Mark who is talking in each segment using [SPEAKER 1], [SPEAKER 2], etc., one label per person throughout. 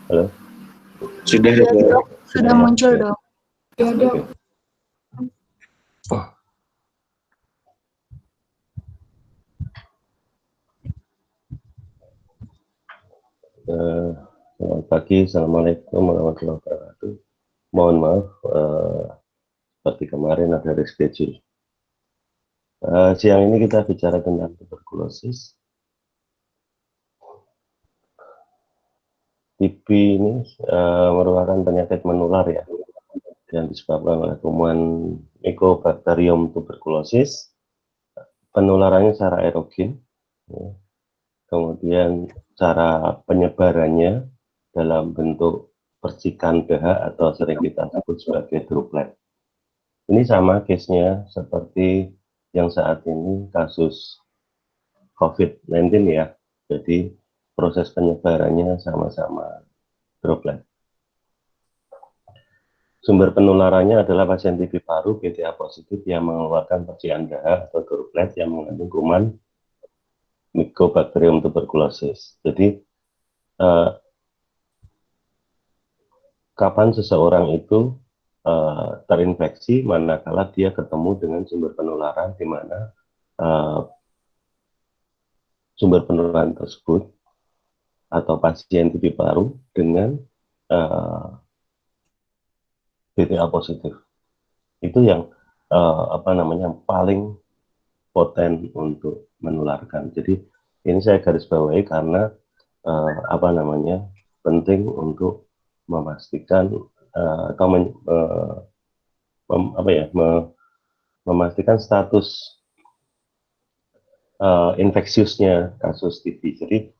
[SPEAKER 1] Halo?
[SPEAKER 2] Sudah
[SPEAKER 3] Ya,
[SPEAKER 2] dok.
[SPEAKER 3] dok. Sudah
[SPEAKER 1] ya?
[SPEAKER 3] muncul
[SPEAKER 1] Oke.
[SPEAKER 3] dok.
[SPEAKER 2] Ya dok.
[SPEAKER 1] Oke. Selamat pagi, Assalamualaikum warahmatullahi wabarakatuh. Mohon maaf, seperti kemarin ada reschedule. Siang ini kita bicara tentang tuberkulosis. TB ini merupakan penyakit menular ya, yang disebabkan oleh kuman Mycobacterium tuberculosis. Penularannya secara aerogen, ya. Kemudian cara penyebarannya dalam bentuk percikan dahak atau sering kita sebut sebagai droplet. Ini sama case-nya seperti yang saat ini kasus COVID-19 ya. Jadi proses penyebarannya sama-sama droplet. Sumber penularannya adalah pasien TB paru BTA positif yang mengeluarkan percikan dahak atau droplet yang mengandung kuman Mycobacterium tuberculosis. Jadi kapan seseorang itu terinfeksi manakala dia ketemu dengan sumber penularan di mana sumber penularan tersebut atau pasien TB paru dengan BTA positif. Itu yang paling poten untuk menularkan. Jadi ini saya garis bawahi karena penting untuk memastikan atau memastikan status infeksiusnya kasus TB. Jadi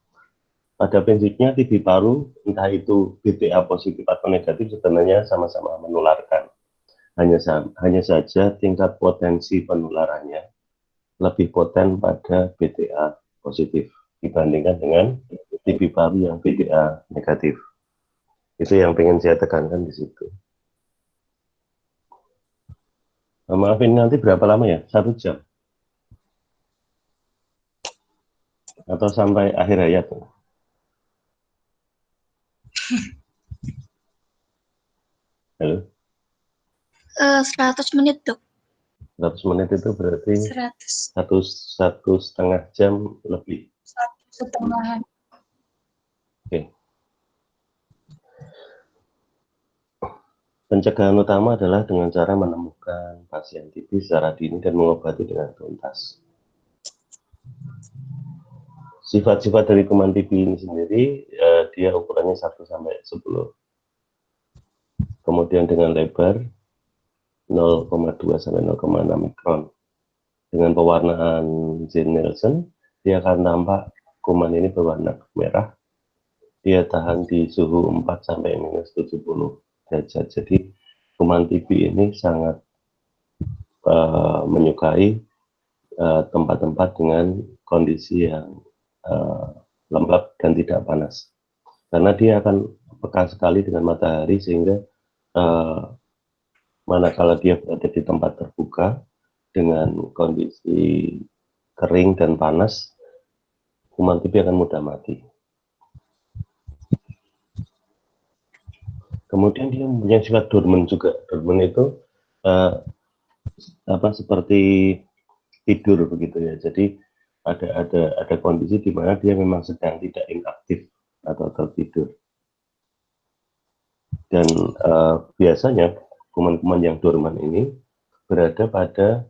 [SPEAKER 1] pada prinsipnya TB paru entah itu BTA positif atau negatif sebenarnya sama-sama menularkan. Hanya saja tingkat potensi penularannya lebih poten pada BTA positif dibandingkan dengan TB paru yang BTA negatif. Itu yang ingin saya tekankan di situ. Maaf, ini nanti berapa lama ya? 1 jam? Atau sampai akhir hayat? Halo?
[SPEAKER 3] 100 menit dok.
[SPEAKER 1] 100 menit itu berarti
[SPEAKER 3] 100.
[SPEAKER 1] satu setengah jam lebih.
[SPEAKER 3] 1,5.
[SPEAKER 1] Oke. Pencegahan utama adalah dengan cara menemukan pasien TB secara dini dan mengobati dengan tuntas. Sifat-sifat dari kuman TB ini sendiri, dia ukurannya 1 sampai 10. Kemudian dengan lebar 0,2 sampai 0,6 mikron. Dengan pewarnaan Jean-Nielsen, dia akan tampak kuman ini berwarna merah. Dia tahan di suhu 4 sampai -70 derajat. Jadi kuman TB ini sangat menyukai tempat-tempat dengan kondisi yang lembab dan tidak panas. Karena dia akan peka sekali dengan matahari sehingga manakala dia berada di tempat terbuka dengan kondisi kering dan panas, kuman TB akan mudah mati. Kemudian dia mempunyai sifat dorman juga. Dorman itu seperti tidur begitu ya. Jadi ada kondisi di mana dia memang sedang tidak inaktif atau tertidur. Dan biasanya kuman-kuman yang dorman ini berada pada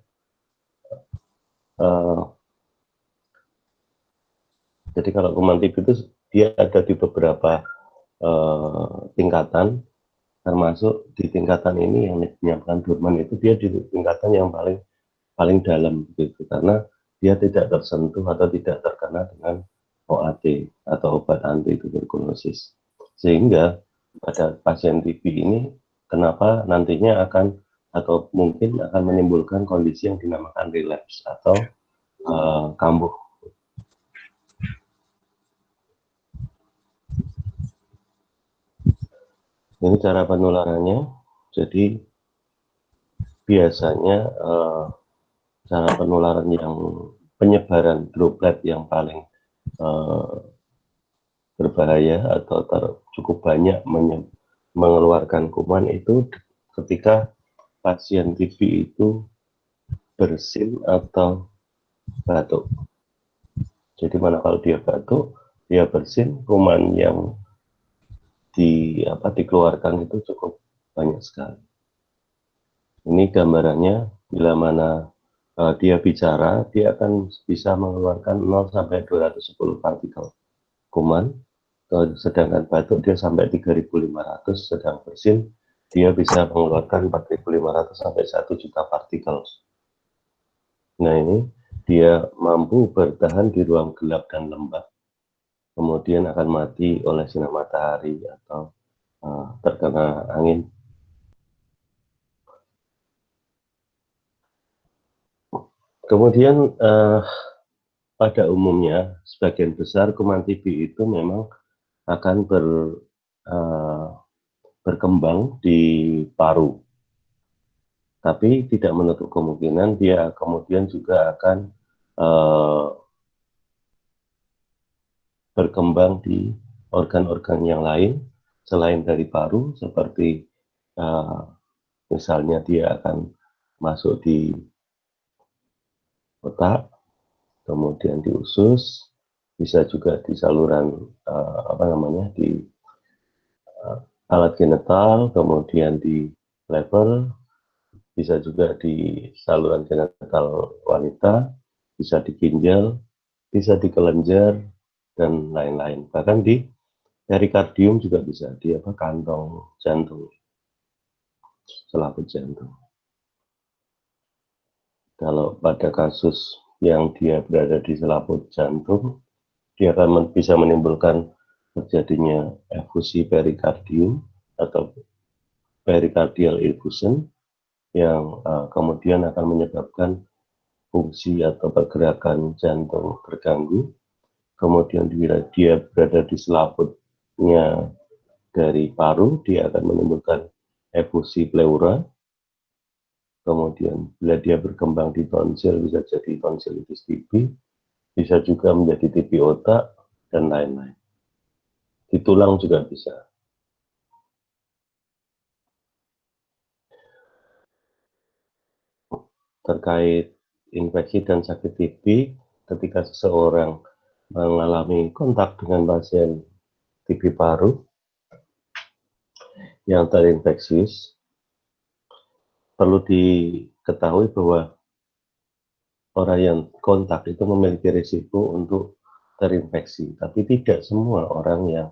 [SPEAKER 1] jadi kalau kuman TB itu dia ada di beberapa tingkatan, termasuk di tingkatan ini yang dinyatakan dorman itu dia di tingkatan yang paling dalam gitu, karena dia tidak tersentuh atau tidak terkena dengan OAT atau obat anti tuberkulosis. Sehingga pada pasien TB ini kenapa nantinya akan atau mungkin akan menimbulkan kondisi yang dinamakan relapse atau kambuh. Ini cara penularannya. Jadi biasanya cara penularan yang penyebaran droplet yang paling berbahaya atau cukup banyak mengeluarkan kuman itu ketika pasien TB itu bersin atau batuk. Jadi mana kalau dia batuk, dia bersin, kuman yang dikeluarkan itu cukup banyak sekali. Ini gambarannya bila mana dia bicara, dia akan bisa mengeluarkan 0 sampai 210 partikel kuman. Sedangkan batuk dia sampai 3.500, sedang bersin dia bisa mengeluarkan 4.500 sampai 1 juta partikel. Nah ini dia mampu bertahan di ruang gelap dan lembab, kemudian akan mati oleh sinar matahari atau terkena angin. Kemudian pada umumnya sebagian besar kuman TB itu memang akan berkembang di paru, tapi tidak menutup kemungkinan dia kemudian juga akan berkembang di organ-organ yang lain selain dari paru, seperti misalnya dia akan masuk di otak, kemudian di usus, bisa juga di saluran di alat genital, kemudian di lever, bisa juga di saluran genital wanita, bisa di ginjal, bisa di kelenjar, dan lain-lain. Bahkan di perikardium juga bisa, di kantong jantung, selaput jantung. Kalau pada kasus yang dia berada di selaput jantung, dia akan bisa menimbulkan terjadinya efusi perikardium atau pericardial effusion yang kemudian akan menyebabkan fungsi atau pergerakan jantung terganggu. Kemudian bila dia berada di selaputnya dari paru, dia akan menimbulkan efusi pleura. Kemudian bila dia berkembang di tonsil, bisa jadi tonsilitis TB, bisa juga menjadi TB otak, dan lain-lain. Di tulang juga bisa. Terkait infeksi dan sakit TB, ketika seseorang mengalami kontak dengan pasien TB paru yang terinfeksius, perlu diketahui bahwa orang yang kontak itu memiliki risiko untuk terinfeksi, tapi tidak semua orang yang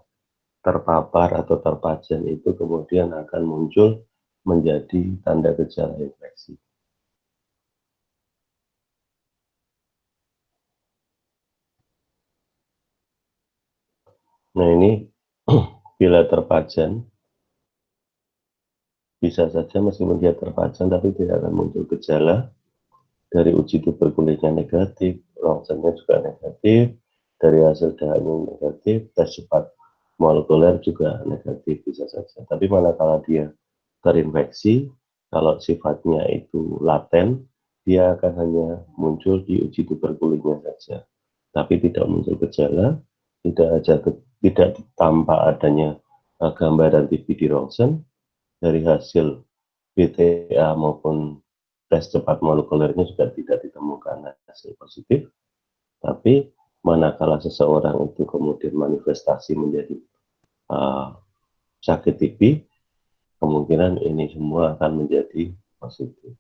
[SPEAKER 1] terpapar atau terpajan itu kemudian akan muncul menjadi tanda gejala infeksi. Nah ini bila terpajan, bisa saja meskipun dia terpajan tapi tidak akan muncul gejala. Dari uji tuberkulosnya negatif, rongsennya juga negatif, dari hasil dahaknya negatif, tes cepat molekuler juga negatif, bisa saja. Tapi manakala dia terinfeksi, kalau sifatnya itu laten, dia akan hanya muncul di uji tuberkulosnya saja, tapi tidak muncul gejala, tidak tampak adanya gambaran TB di rongsen. Dari hasil BTA maupun tes cepat molekulernya juga tidak ditemukan hasil positif. Tapi manakala seseorang itu kemudian manifestasi menjadi sakit TB, kemungkinan ini semua akan menjadi positif.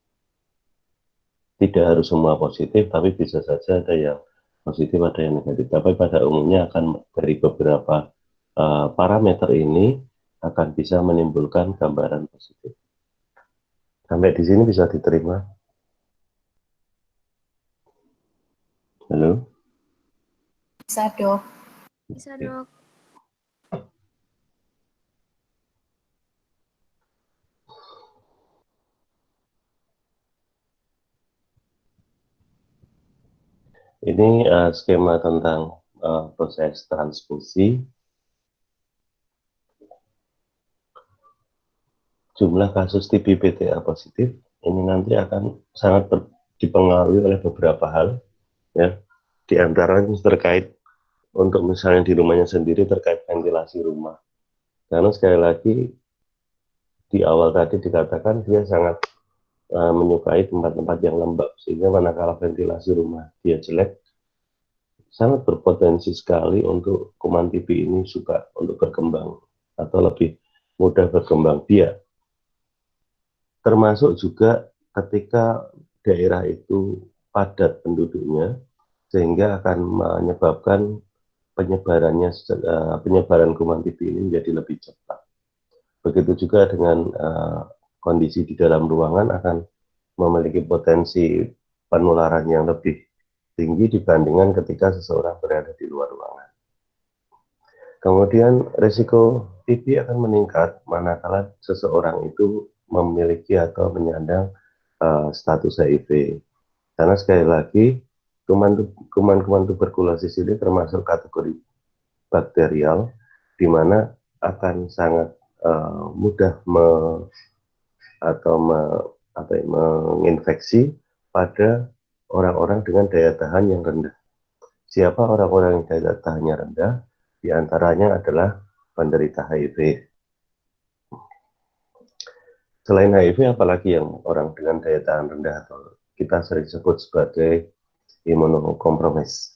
[SPEAKER 1] Tidak harus semua positif, tapi bisa saja ada yang positif, ada yang negatif. Tapi pada umumnya akan dari beberapa parameter ini akan bisa menimbulkan gambaran positif. Sampai di sini bisa diterima? Halo?
[SPEAKER 3] Bisa, Dok.
[SPEAKER 4] Bisa, Dok.
[SPEAKER 1] Ini skema tentang proses transfusi. Jumlah kasus TB PTA positif ini nanti akan sangat dipengaruhi oleh beberapa hal, ya. Di antaranya terkait untuk misalnya di rumahnya sendiri terkait ventilasi rumah. Karena sekali lagi di awal tadi dikatakan dia sangat menyukai tempat-tempat yang lembab, sehingga manakala ventilasi rumah dia jelek, sangat berpotensi sekali untuk kuman TB ini suka untuk berkembang atau lebih mudah berkembang biak. Termasuk juga ketika daerah itu padat penduduknya, sehingga akan menyebabkan penyebaran kuman TB ini menjadi lebih cepat. Begitu juga dengan kondisi di dalam ruangan akan memiliki potensi penularan yang lebih tinggi dibandingkan ketika seseorang berada di luar ruangan. Kemudian risiko TB akan meningkat manakala seseorang itu memiliki atau menyandang status HIV. Karena sekali lagi kuman tuberkulosis ini termasuk kategori bakterial, di mana akan sangat mudah menginfeksi pada orang-orang dengan daya tahan yang rendah. Siapa orang-orang yang daya tahannya rendah? Di antaranya adalah penderita HIV. Selain HIV, apalagi yang orang dengan daya tahan rendah atau kita sering sebut sebagai imunokompromis.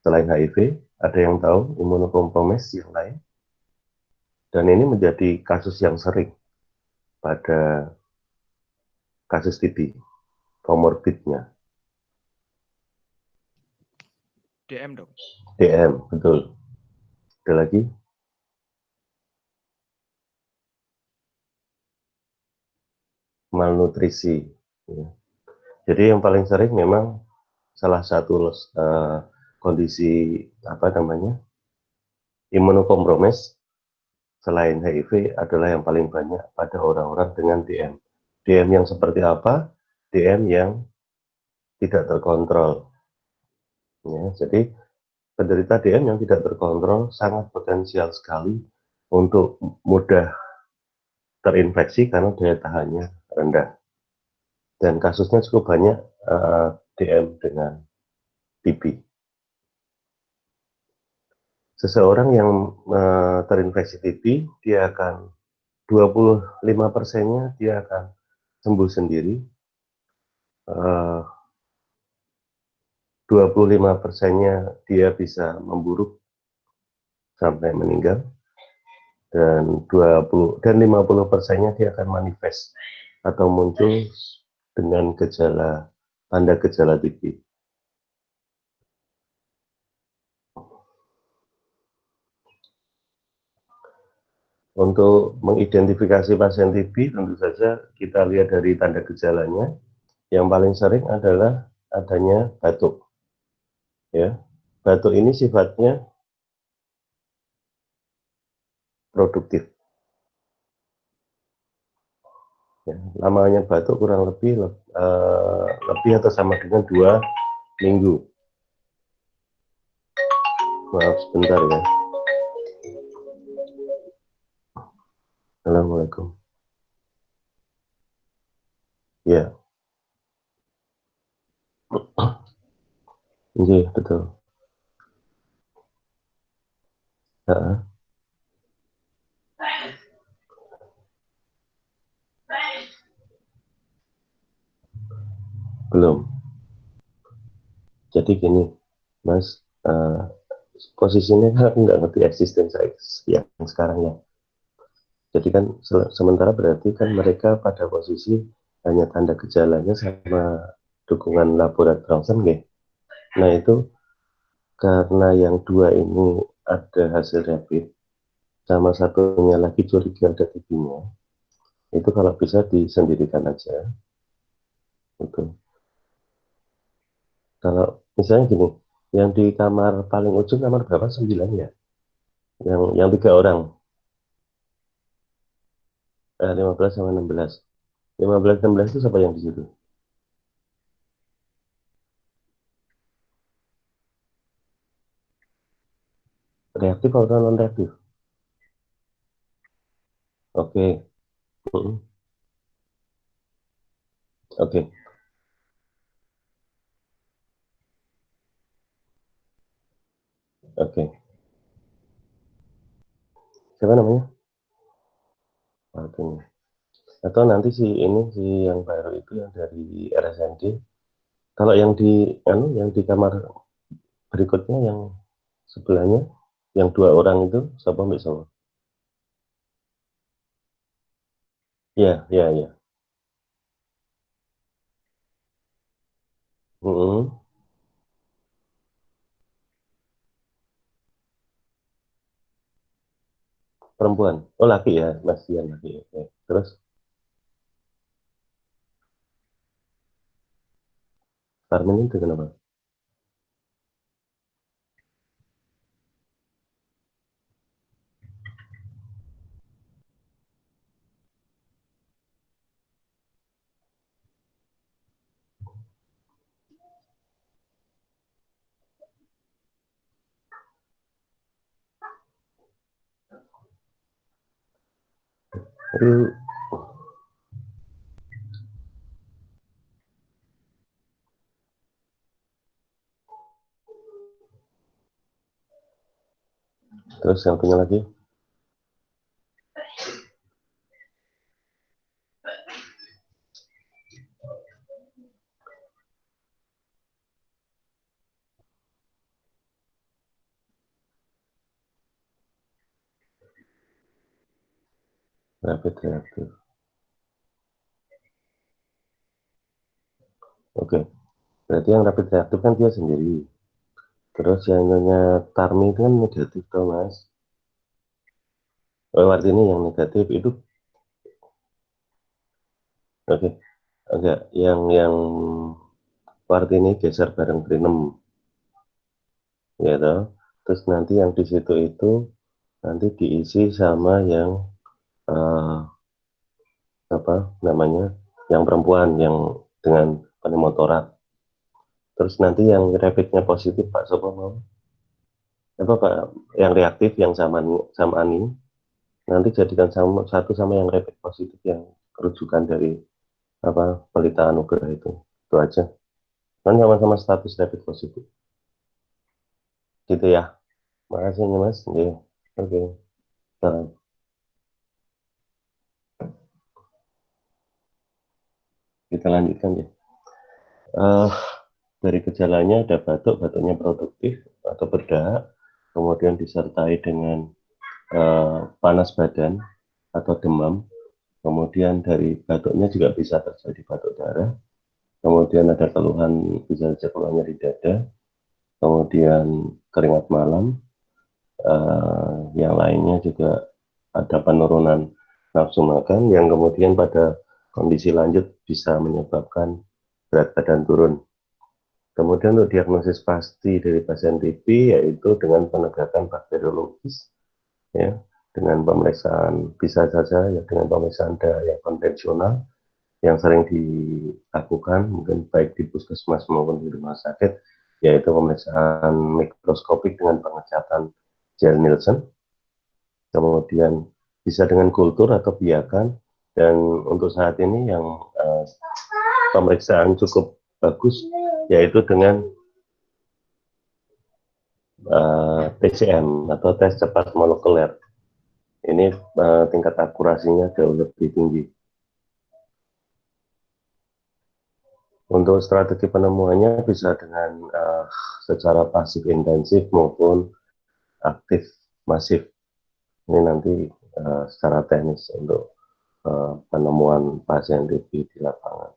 [SPEAKER 1] Selain HIV, ada yang tahu imunokompromis yang lain? Dan ini menjadi kasus yang sering pada kasus TB, komorbidnya.
[SPEAKER 2] DM dong.
[SPEAKER 1] DM, betul. Ada lagi? Malnutrisi. Ya. Jadi yang paling sering memang salah satu kondisi imunokompromis selain HIV adalah yang paling banyak pada orang-orang dengan DM. DM yang seperti apa? DM yang tidak terkontrol. Ya, jadi penderita DM yang tidak terkontrol sangat potensial sekali untuk mudah terinfeksi karena daya tahannya rendah. Dan kasusnya cukup banyak DM dengan TB. Seseorang yang terinfeksi TB, dia akan 25%-nya dia akan sembuh sendiri, 25%-nya dia bisa memburuk sampai meninggal, dan 50%-nya dia akan manifest atau muncul dengan tanda gejala TB. Untuk mengidentifikasi pasien TB, tentu saja kita lihat dari tanda gejalanya. Yang paling sering adalah adanya batuk. Ya, batuk ini sifatnya produktif. Ya, lamanya batuk kurang lebih atau sama dengan 2 minggu. Maaf sebentar ya. Assalamualaikum. Ya. Iya, betul. Nah, belum. Jadi gini, Mas, posisinya aku nggak ngerti eksistensi yang sekarang ya. Jadi kan sementara berarti kan mereka pada posisi hanya tanda gejalanya sama dukungan laboratorium ronsen, ya. Nah itu karena yang 2 ini ada hasil rapid, sama satunya lagi curiga ada TB-nya, itu kalau bisa disendirikan aja. Gitu. Kalau misalnya gini, yang di kamar paling ujung kamar berapa? 9 ya? Yang 3 orang, 15 sama 16. 15 16 itu siapa yang di situ? Reaktif atau non reaktif? Oke. Oke. Oke. Siapa namanya? Martin. Atau nanti si yang baru itu yang dari RSND. Kalau yang di kamar berikutnya yang sebelahnya, yang 2 orang itu siapa mbak sama? Iya, iya, iya. Mm-mm. Perempuan. Oh laki ya, Mas Dian laki. Oke. Terus Carmen itu kenapa? Aduh, terus yang punya lagi rapid reactive. Oke. Berarti yang rapid reactive kan dia sendiri. Terus yang nyonya Tarmi itu kan negatif toh Mas. Oh, artinya yang negatif itu oke. Enggak, yang Kartini geser bareng Trinem, ya toh. Terus nanti yang di situ itu nanti diisi sama yang eh, apa namanya, yang perempuan yang dengan pneumotorak. Terus nanti yang rapidnya positif Pak Sopo mau apa Pak, yang reaktif yang sama Ani nanti jadikan sama satu sama yang rapid positif yang rujukan dari apa Pelita Anugerah itu aja kan sama-sama status rapid positif gitu ya. Makasih nih Mas. Oke. Oke. Salam. Kita lanjutkan ya. Eh, dari gejalanya ada batuk, batuknya produktif atau berdahak, kemudian disertai dengan panas badan atau demam, kemudian dari batuknya juga bisa terjadi batuk darah, kemudian ada keluhan, bisa saja keluhannya di dada, kemudian keringat malam, yang lainnya juga ada penurunan nafsu makan, yang kemudian pada kondisi lanjut bisa menyebabkan berat badan turun. Kemudian untuk diagnosis pasti dari pasien TB yaitu dengan penegakan bakteriologis, ya, dengan pemeriksaan bisa saja ya dengan pemeriksaan yang konvensional yang sering dilakukan mungkin baik di puskesmas maupun di rumah sakit, yaitu pemeriksaan mikroskopik dengan pengecatan gel Nielsen, kemudian bisa dengan kultur atau biakan, dan untuk saat ini yang pemeriksaan cukup bagus yaitu dengan TCM atau tes cepat molekuler. Ini tingkat akurasinya jauh lebih tinggi. Untuk strategi penemuannya bisa dengan secara pasif intensif maupun aktif masif. Ini nanti secara teknis untuk penemuan pasien TB di lapangan.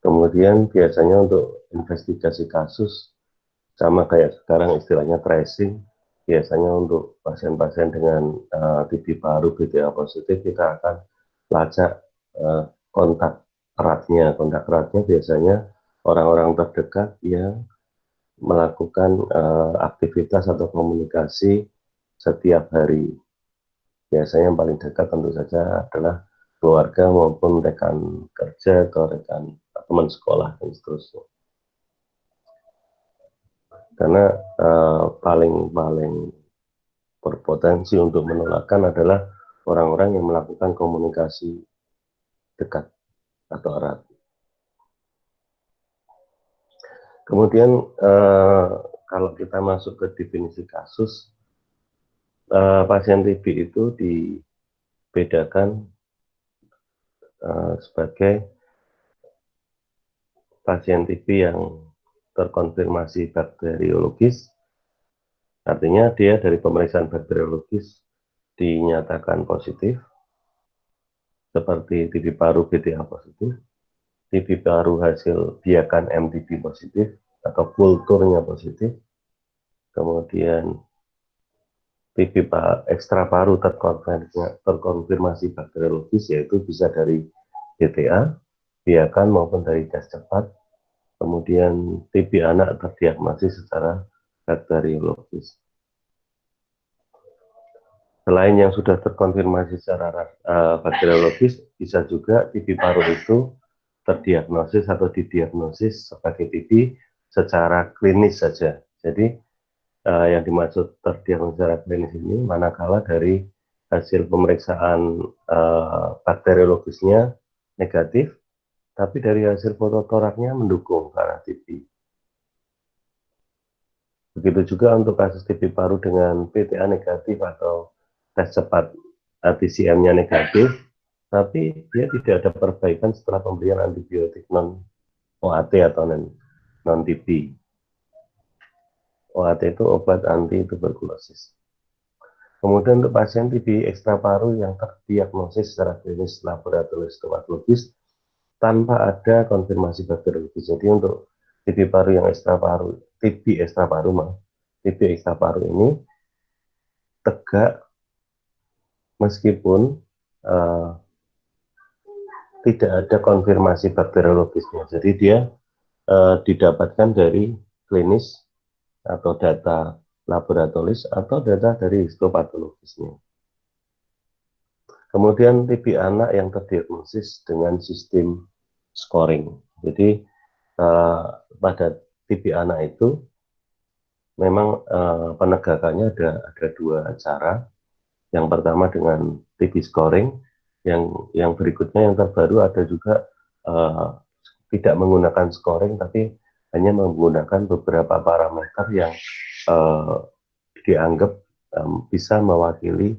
[SPEAKER 1] Kemudian biasanya untuk investigasi kasus sama kayak sekarang istilahnya tracing, biasanya untuk pasien-pasien dengan TB paru BTA positif kita akan lacak kontak eratnya. Kontak eratnya biasanya orang-orang terdekat yang melakukan aktivitas atau komunikasi setiap hari. Biasanya yang paling dekat tentu saja adalah keluarga maupun rekan kerja atau rekan teman sekolah dan seterusnya. Karena paling berpotensi untuk menularkan adalah orang-orang yang melakukan komunikasi dekat atau erat. Kemudian kalau kita masuk ke definisi kasus, pasien TB itu dibedakan sebagai pasien TB yang terkonfirmasi bakteriologis, artinya dia dari pemeriksaan bakteriologis dinyatakan positif, seperti TB paru BTA positif, TB paru hasil biakan MTB positif atau kulturnya positif, kemudian TB ekstra paru terkonfirmasi bakteriologis, yaitu bisa dari BTA, biakan maupun dari tes cepat, kemudian TB anak terdiagnosis secara bakteriologis. Selain yang sudah terkonfirmasi secara bakteriologis, bisa juga TB paru itu terdiagnosis atau didiagnosis sebagai TB secara klinis saja. Jadi yang dimaksud terdiagnosis secara klinis ini manakala dari hasil pemeriksaan bakteriologisnya negatif, tapi dari hasil fototoraknya mendukung ke arah TB. Begitu juga untuk kasus TB paru dengan PTA negatif atau tes cepat TCM-nya negatif, tapi dia tidak ada perbaikan setelah pemberian antibiotik non-OAT atau non-TB. OAT itu obat anti tuberkulosis. Kemudian untuk pasien TB ekstra paru yang terdiagnosis secara klinis laboratorium stomatologis tanpa ada konfirmasi bakteriologis. Jadi untuk TB paru yang ekstra paru, TB ekstra paru ini tegak meskipun tidak ada konfirmasi bakteriologisnya. Jadi dia didapatkan dari klinis atau data laboratoris atau data dari histopatologisnya. Kemudian TB anak yang terdiagnosis dengan sistem scoring. Jadi pada TB anak itu memang penegakannya ada dua cara. Yang pertama dengan TB scoring, yang berikutnya yang terbaru ada juga tidak menggunakan scoring tapi hanya menggunakan beberapa parameter yang dianggap bisa mewakili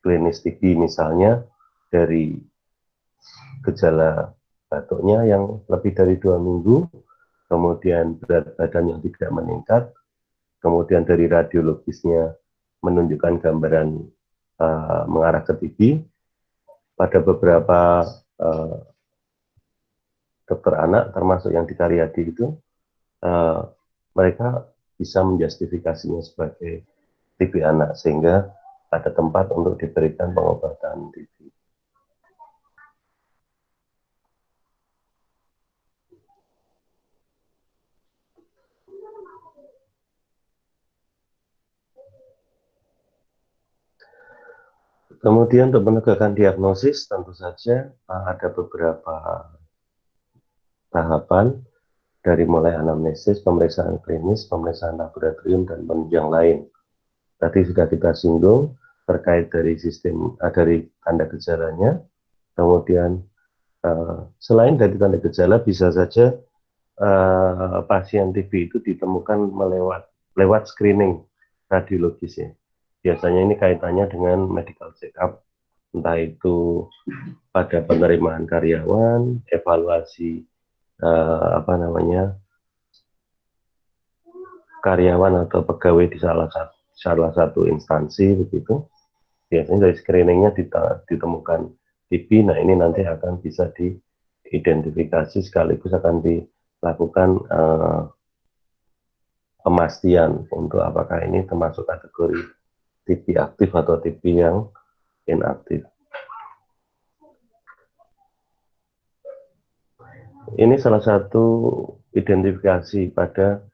[SPEAKER 1] klinis TB, misalnya dari gejala batuknya yang lebih dari 2 minggu, kemudian berat badan yang tidak meningkat, kemudian dari radiologisnya menunjukkan gambaran mengarah ke TB. Pada beberapa dokter anak, termasuk yang di Karyadi itu, mereka bisa menjustifikasinya sebagai TB anak, sehingga ada tempat untuk diberikan pengobatan TB. Kemudian untuk menegakkan diagnosis, tentu saja ada beberapa tahapan, dari mulai anamnesis, pemeriksaan klinis, pemeriksaan laboratorium, dan penunjang lain. Tadi sudah kita singgung terkait dari sistem, dari tanda gejalanya. Kemudian selain dari tanda gejala, bisa saja pasien TB itu ditemukan lewat screening radiologis ya. Biasanya ini kaitannya dengan medical check-up, entah itu pada penerimaan karyawan, evaluasi karyawan atau pegawai di salah satu instansi begitu. Biasanya dari screeningnya ditemukan TB. Nah ini nanti akan bisa diidentifikasi sekaligus akan dilakukan pemastian untuk apakah ini termasuk kategori TB aktif atau TB yang inaktif. Ini salah satu identifikasi pada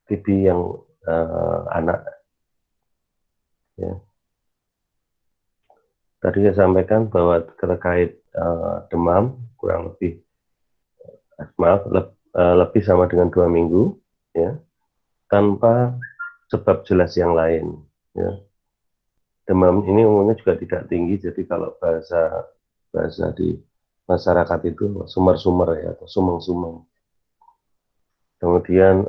[SPEAKER 1] TB yang anak. Ya. Tadi saya sampaikan bahwa terkait demam kurang lebih lebih sama dengan 2 minggu, ya, tanpa sebab jelas yang lain. Ya. Demam ini umumnya juga tidak tinggi, jadi kalau bahasa di masyarakat itu sumber-sumber ya, atau sumeng-sumeng. Kemudian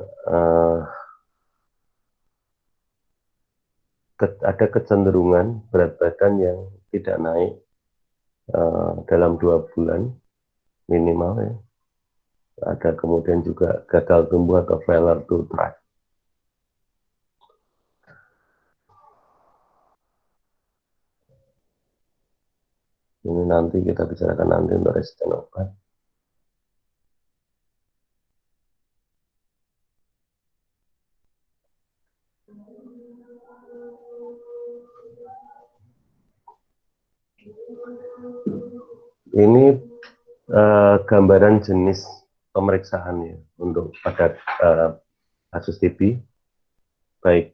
[SPEAKER 1] ada kecenderungan berat badan yang tidak naik dalam 2 bulan minimal ya. Ada kemudian juga gagal tumbuh atau failure to thrive. Ini nanti kita bicarakan nanti untuk resisten obat. Ini gambaran jenis pemeriksaannya untuk pada kasus TB, baik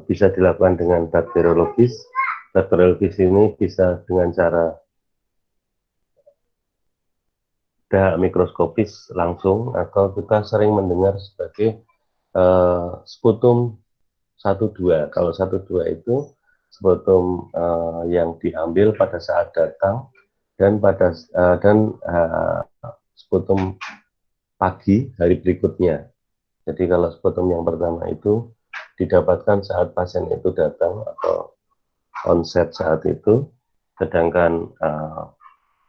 [SPEAKER 1] bisa dilakukan dengan bakteriologis. Bakteriologis ini bisa dengan cara dahak mikroskopis langsung, atau kita sering mendengar sebagai sputum 1-2. Kalau 1-2 itu sputum yang diambil pada saat datang dan sputum pagi hari berikutnya. Jadi kalau sputum yang pertama itu didapatkan saat pasien itu datang atau onset saat itu, sedangkan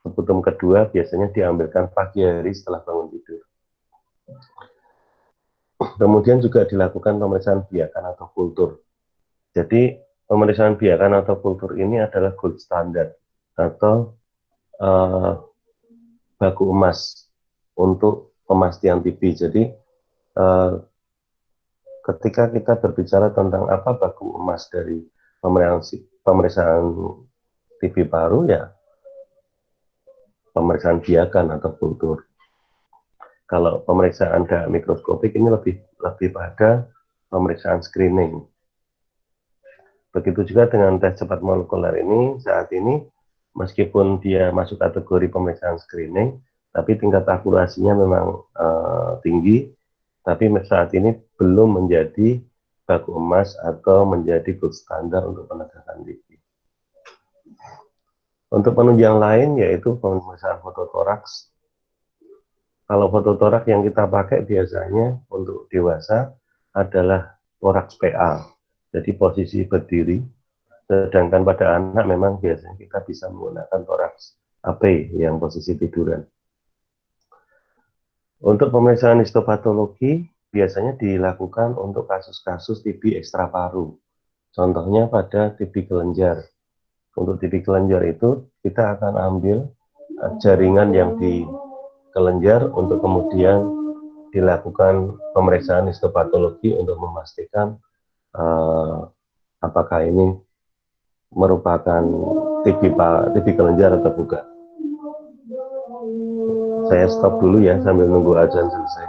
[SPEAKER 1] sputum kedua biasanya diambilkan pagi hari setelah bangun tidur. Kemudian juga dilakukan pemeriksaan biakan atau kultur. Jadi pemeriksaan biakan atau kultur ini adalah gold standard atau baku emas untuk pemastian TB. Jadi ketika kita berbicara tentang apa baku emas dari pemeriksaan TB paru, ya pemeriksaan biakan atau kultur. Kalau pemeriksaan dahak mikroskopik ini lebih pada pemeriksaan screening. Begitu juga dengan tes cepat molekuler ini, saat ini meskipun dia masuk kategori pemeriksaan screening, tapi tingkat akurasinya memang tinggi, tapi saat ini belum menjadi baku emas atau menjadi gold standar untuk penegakan TB. Untuk penunjang lain yaitu pemeriksaan fototoraks. Kalau fototoraks yang kita pakai biasanya untuk dewasa adalah toraks PA, jadi posisi berdiri. Sedangkan pada anak memang biasanya kita bisa menggunakan toraks AP yang posisi tiduran. Untuk pemeriksaan histopatologi biasanya dilakukan untuk kasus-kasus TB ekstraparu. Contohnya pada TB kelenjar. Untuk TB kelenjar itu kita akan ambil jaringan yang di kelenjar untuk kemudian dilakukan pemeriksaan histopatologi untuk memastikan apakah ini merupakan TB kelenjar atau bukan. Saya stop dulu ya sambil nunggu azan selesai.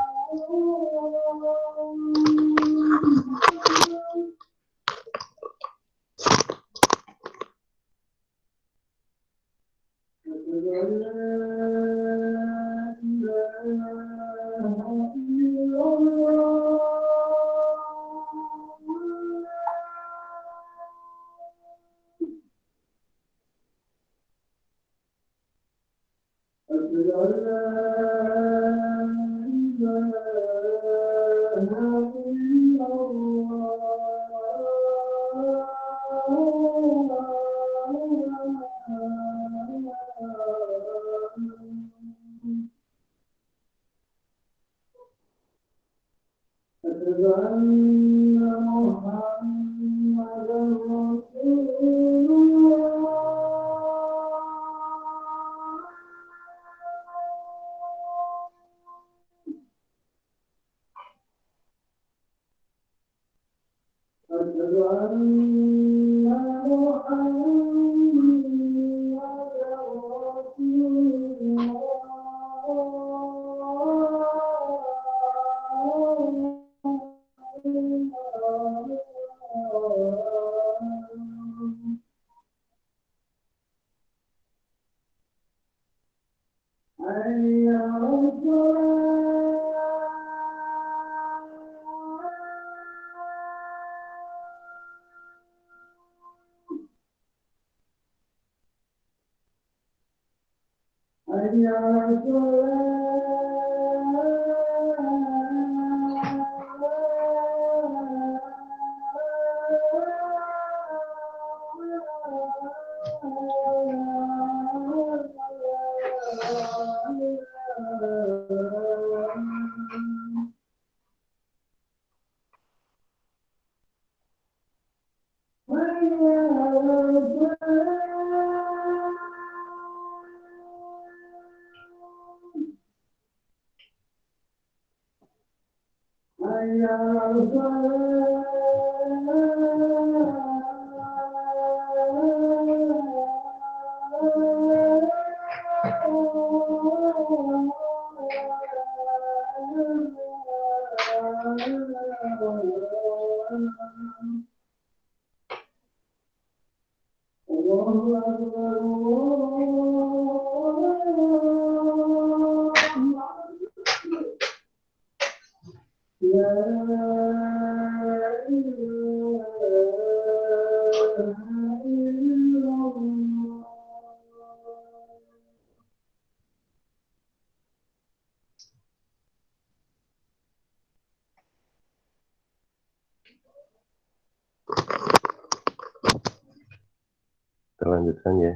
[SPEAKER 1] Lanjutkan ya.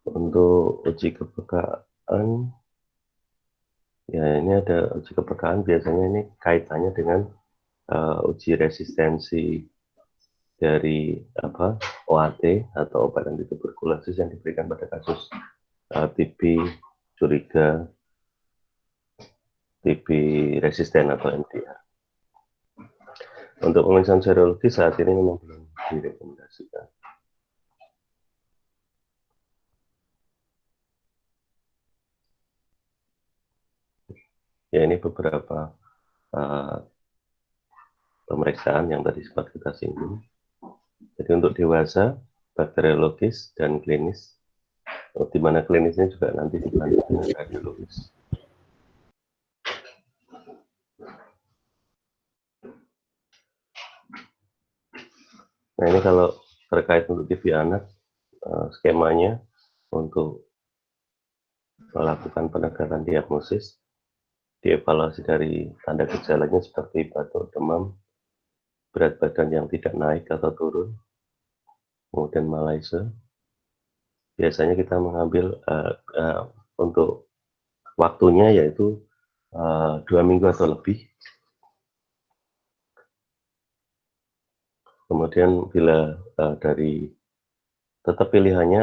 [SPEAKER 1] Untuk uji kepekaan, ya ini ada uji kepekaan, biasanya ini kaitannya dengan uji resistensi dari OAT atau obat anti tuberkulosis yang diberikan pada kasus TB curiga, TB resisten atau MDR. Untuk pemeriksaan serologi saat ini memang belum direkomendasikan. Ya, ini beberapa pemeriksaan yang tadi sempat kita singgung. Jadi untuk dewasa, bakteriologis, dan klinis, di mana klinisnya juga nanti dibantu dengan radiologis. Nah, ini kalau terkait untuk TB anak, skemanya untuk melakukan penegakan diagnosis, dievaluasi dari tanda gejalanya seperti batuk, demam, berat badan yang tidak naik atau turun, kemudian malaise. Biasanya kita mengambil untuk waktunya yaitu 2 minggu atau lebih. Kemudian bila dari tetap pilihannya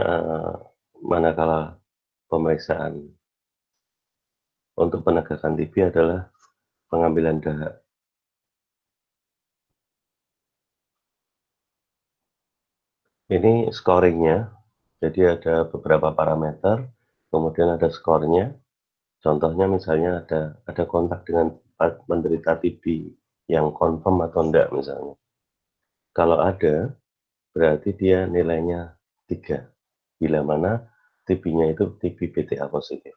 [SPEAKER 1] manakala pemeriksaan untuk penegakan TB adalah pengambilan dahak. Ini scoringnya, jadi ada beberapa parameter, kemudian ada skornya. Contohnya misalnya ada kontak dengan penderita TB yang confirm atau enggak misalnya. Kalau ada, berarti dia nilainya 3, bila mana TB-nya itu TB BTA positif.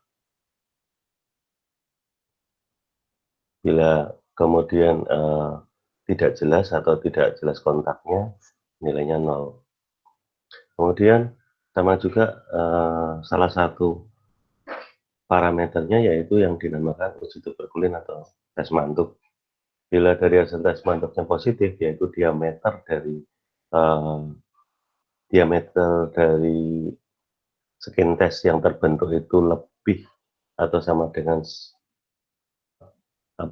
[SPEAKER 1] Bila kemudian tidak jelas atau tidak jelas kontaknya, nilainya 0. Kemudian sama juga salah satu parameternya yaitu yang dinamakan uji tuberkulin atau tes mantuk. Bila dari hasil tes mantuknya positif, yaitu diameter dari skin test yang terbentuk itu lebih atau sama dengan 5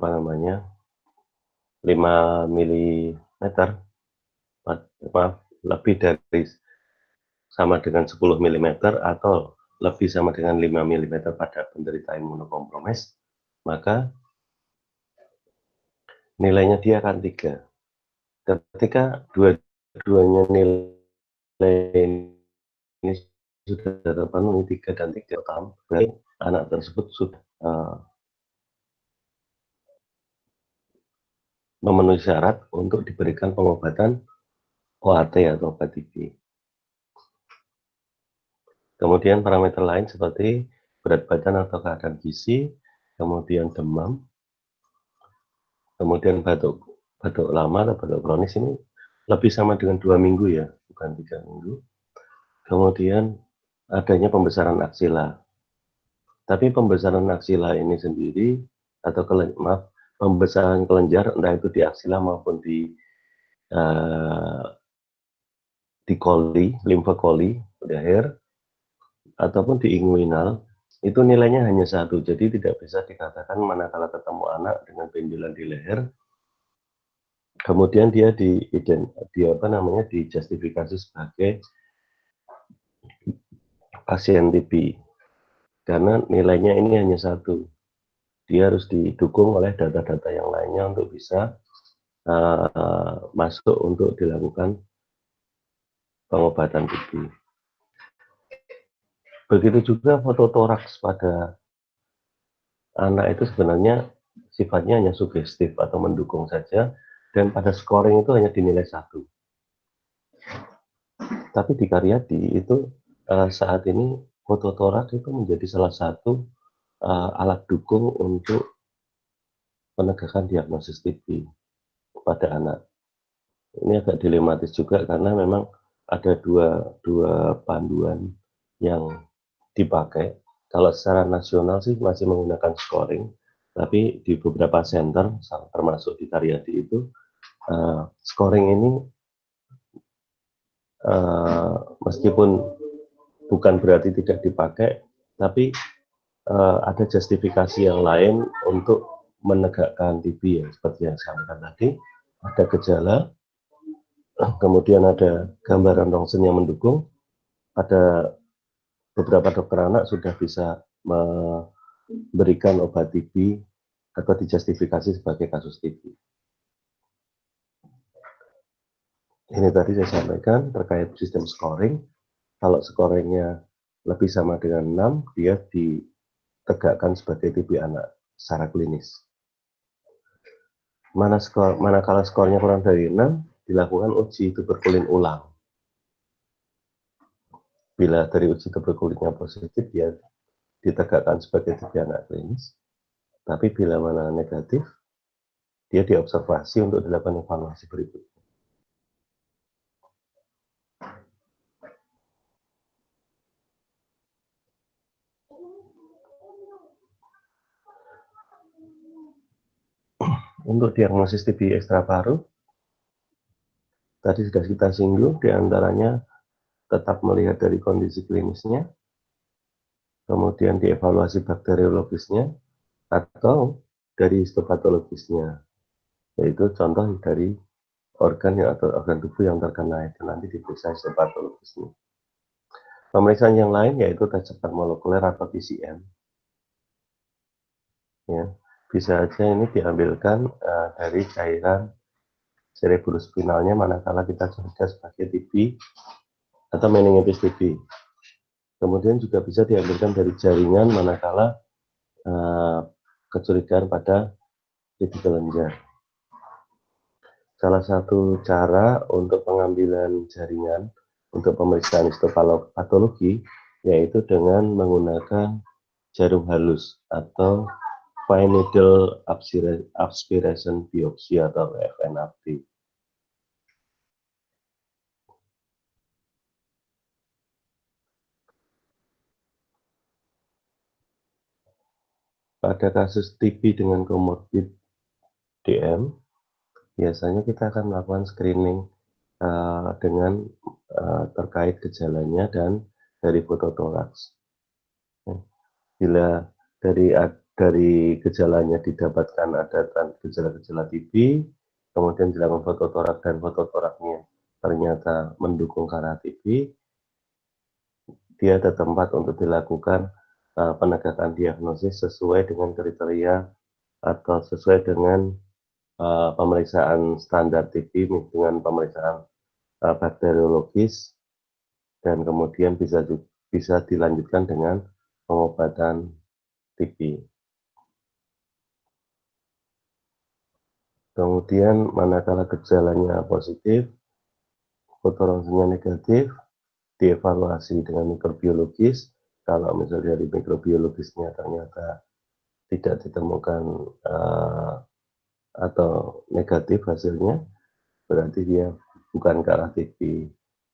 [SPEAKER 1] mm, maaf, lebih dari sama dengan 10 mm atau lebih sama dengan 5 mm pada penderita imunokompromis, maka nilainya dia akan 3. Ketika dua-duanya nilai ini sudah terpenuhi 3 dan 3 tahun, berarti anak tersebut sudah memenuhi syarat untuk diberikan pengobatan OAT atau obat TB. Kemudian parameter lain seperti berat badan atau keadaan gizi, kemudian demam, kemudian batuk lama atau batuk kronis ini lebih sama dengan 2 minggu ya, bukan 3 minggu. Kemudian adanya pembesaran aksila. Tapi pembesaran aksila ini sendiri atau pembesaran kelenjar entah itu di aksila maupun di coli, limfa coli, leher, ataupun di inguinal, itu nilainya hanya 1. Jadi tidak bisa dikatakan manakala ketemu anak dengan benjolan di leher, kemudian dia dijustifikasi sebagai pasien TB. Karena nilainya ini hanya 1. dia harus didukung oleh data-data yang lainnya untuk bisa masuk untuk dilakukan pengobatan TB. Begitu juga fototoraks pada anak itu sebenarnya sifatnya hanya sugestif atau mendukung saja, dan pada scoring itu hanya dinilai 1. Tapi di Karyadi itu saat ini fototoraks itu menjadi salah satu alat dukung untuk penegakan diagnosis TB pada anak. Ini agak dilematis juga karena memang ada dua panduan yang dipakai. Kalau secara nasional sih masih menggunakan scoring, tapi di beberapa center, termasuk di Karyadi itu, scoring ini meskipun bukan berarti tidak dipakai, tapi ada justifikasi yang lain untuk menegakkan TB ya, seperti yang saya sampaikan tadi. Ada gejala, kemudian ada gambaran rongsen yang mendukung. Ada beberapa dokter anak sudah bisa memberikan obat TB atau dijustifikasi sebagai kasus TB. Ini tadi saya sampaikan terkait sistem scoring. Kalau scoringnya lebih sama dengan 6, dia ditegakkan sebagai TB anak secara klinis. Manakala skornya kurang dari 6, dilakukan uji tuberkulin ulang. Bila dari uji tuberkulinnya positif, dia ditegakkan sebagai TB anak klinis. Tapi bila mana negatif, dia diobservasi untuk dilakukan evaluasi berikutnya. Untuk diagnosis TB ekstraparu, tadi sudah kita singgung, diantaranya tetap melihat dari kondisi klinisnya, kemudian dievaluasi bakteriologisnya, atau dari histopatologisnya, yaitu contoh dari organ atau organ tubuh yang terkena itu nanti diperiksa histopatologisnya. Pemeriksaan yang lain yaitu tes cepat molekuler atau TCM. Ya, bisa saja ini diambilkan dari cairan cerebrospinalnya manakala kita curiga sebagai TB atau meningitis TB. Kemudian juga bisa diambilkan dari jaringan manakala kecurigaan pada TB kelenjar. Salah satu cara untuk pengambilan jaringan untuk pemeriksaan histopatologi yaitu dengan menggunakan jarum halus atau fine needle aspiration biopsi atau FNAB. Pada kasus TB dengan komorbid DM, biasanya kita akan melakukan screening dengan terkait gejalanya dan dari fototoraks. Bila dari gejalanya didapatkan ada gejala-gejala TB, kemudian dilakukan fototoraks dan fototoraksnya ternyata mendukung ke arah TB, dia ada tempat untuk dilakukan penegakan diagnosis sesuai dengan kriteria atau sesuai dengan pemeriksaan standar TB dengan pemeriksaan bakteriologis, dan kemudian bisa dilanjutkan dengan pengobatan TB. Kemudian manakala gejalanya positif, fotorongsennya negatif, dievaluasi dengan mikrobiologis. Kalau misalnya dari mikrobiologisnya ternyata tidak ditemukan atau negatif hasilnya, berarti dia bukan ke arah TB.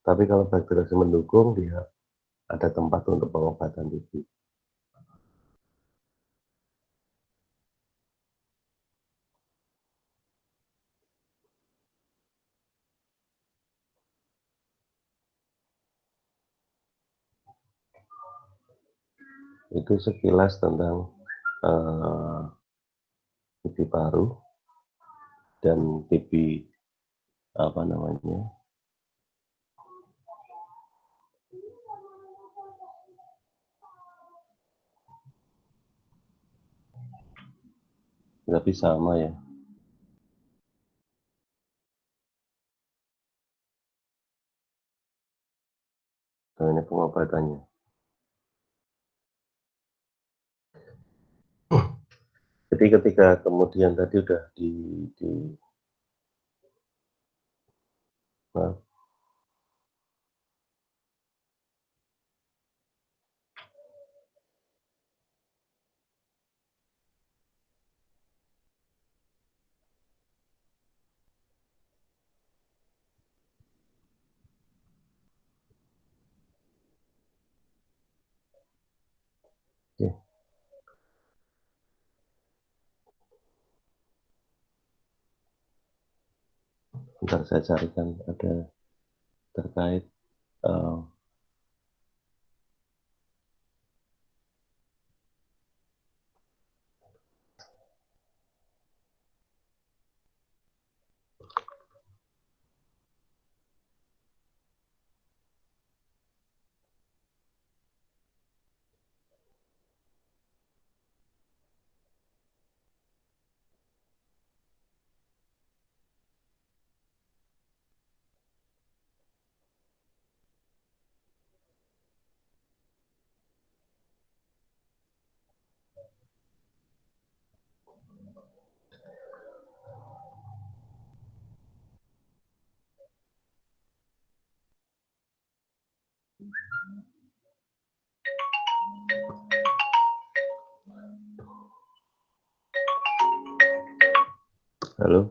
[SPEAKER 1] Tapi kalau bakteri mendukung, dia ada tempat untuk pengobatan TB. Itu sekilas tentang TB paru dan TB apa namanya, Tapi sama ya. Nah, ini pengobatannya. Jadi ketika kemudian tadi udah nah, oke. Bentar saya carikan ada terkait halo.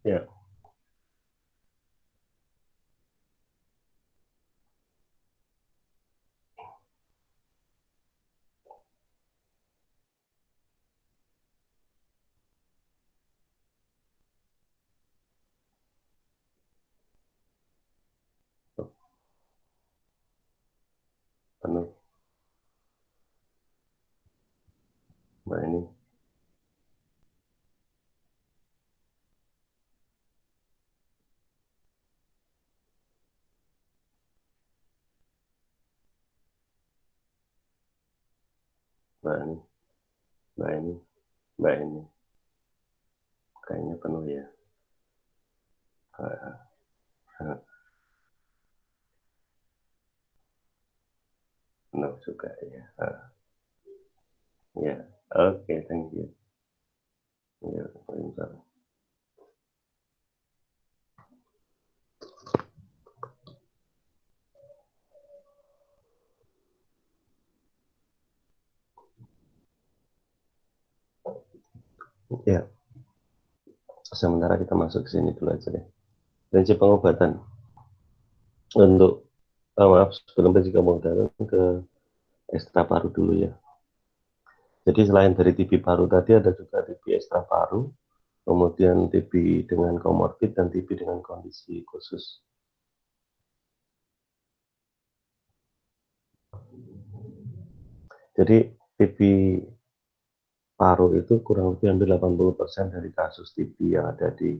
[SPEAKER 1] Ya, penuh. Mbak ini. Mbak ini. Mbak ini. Mbak ini. Kayaknya penuh ya. Ah, ah, penuh juga ya. Ya, oke, thank you. Ya, bentar. Ya, sementara kita masuk ke sini dulu aja deh. Prinsip pengobatan untuk maaf sebelum prinsip pengobatan ke ekstra paru dulu ya. Jadi selain dari TB paru tadi ada juga TB ekstra paru, kemudian TB dengan komorbid dan TB dengan kondisi khusus. Jadi TB paru itu kurang lebih hampir 80% dari kasus TB yang ada di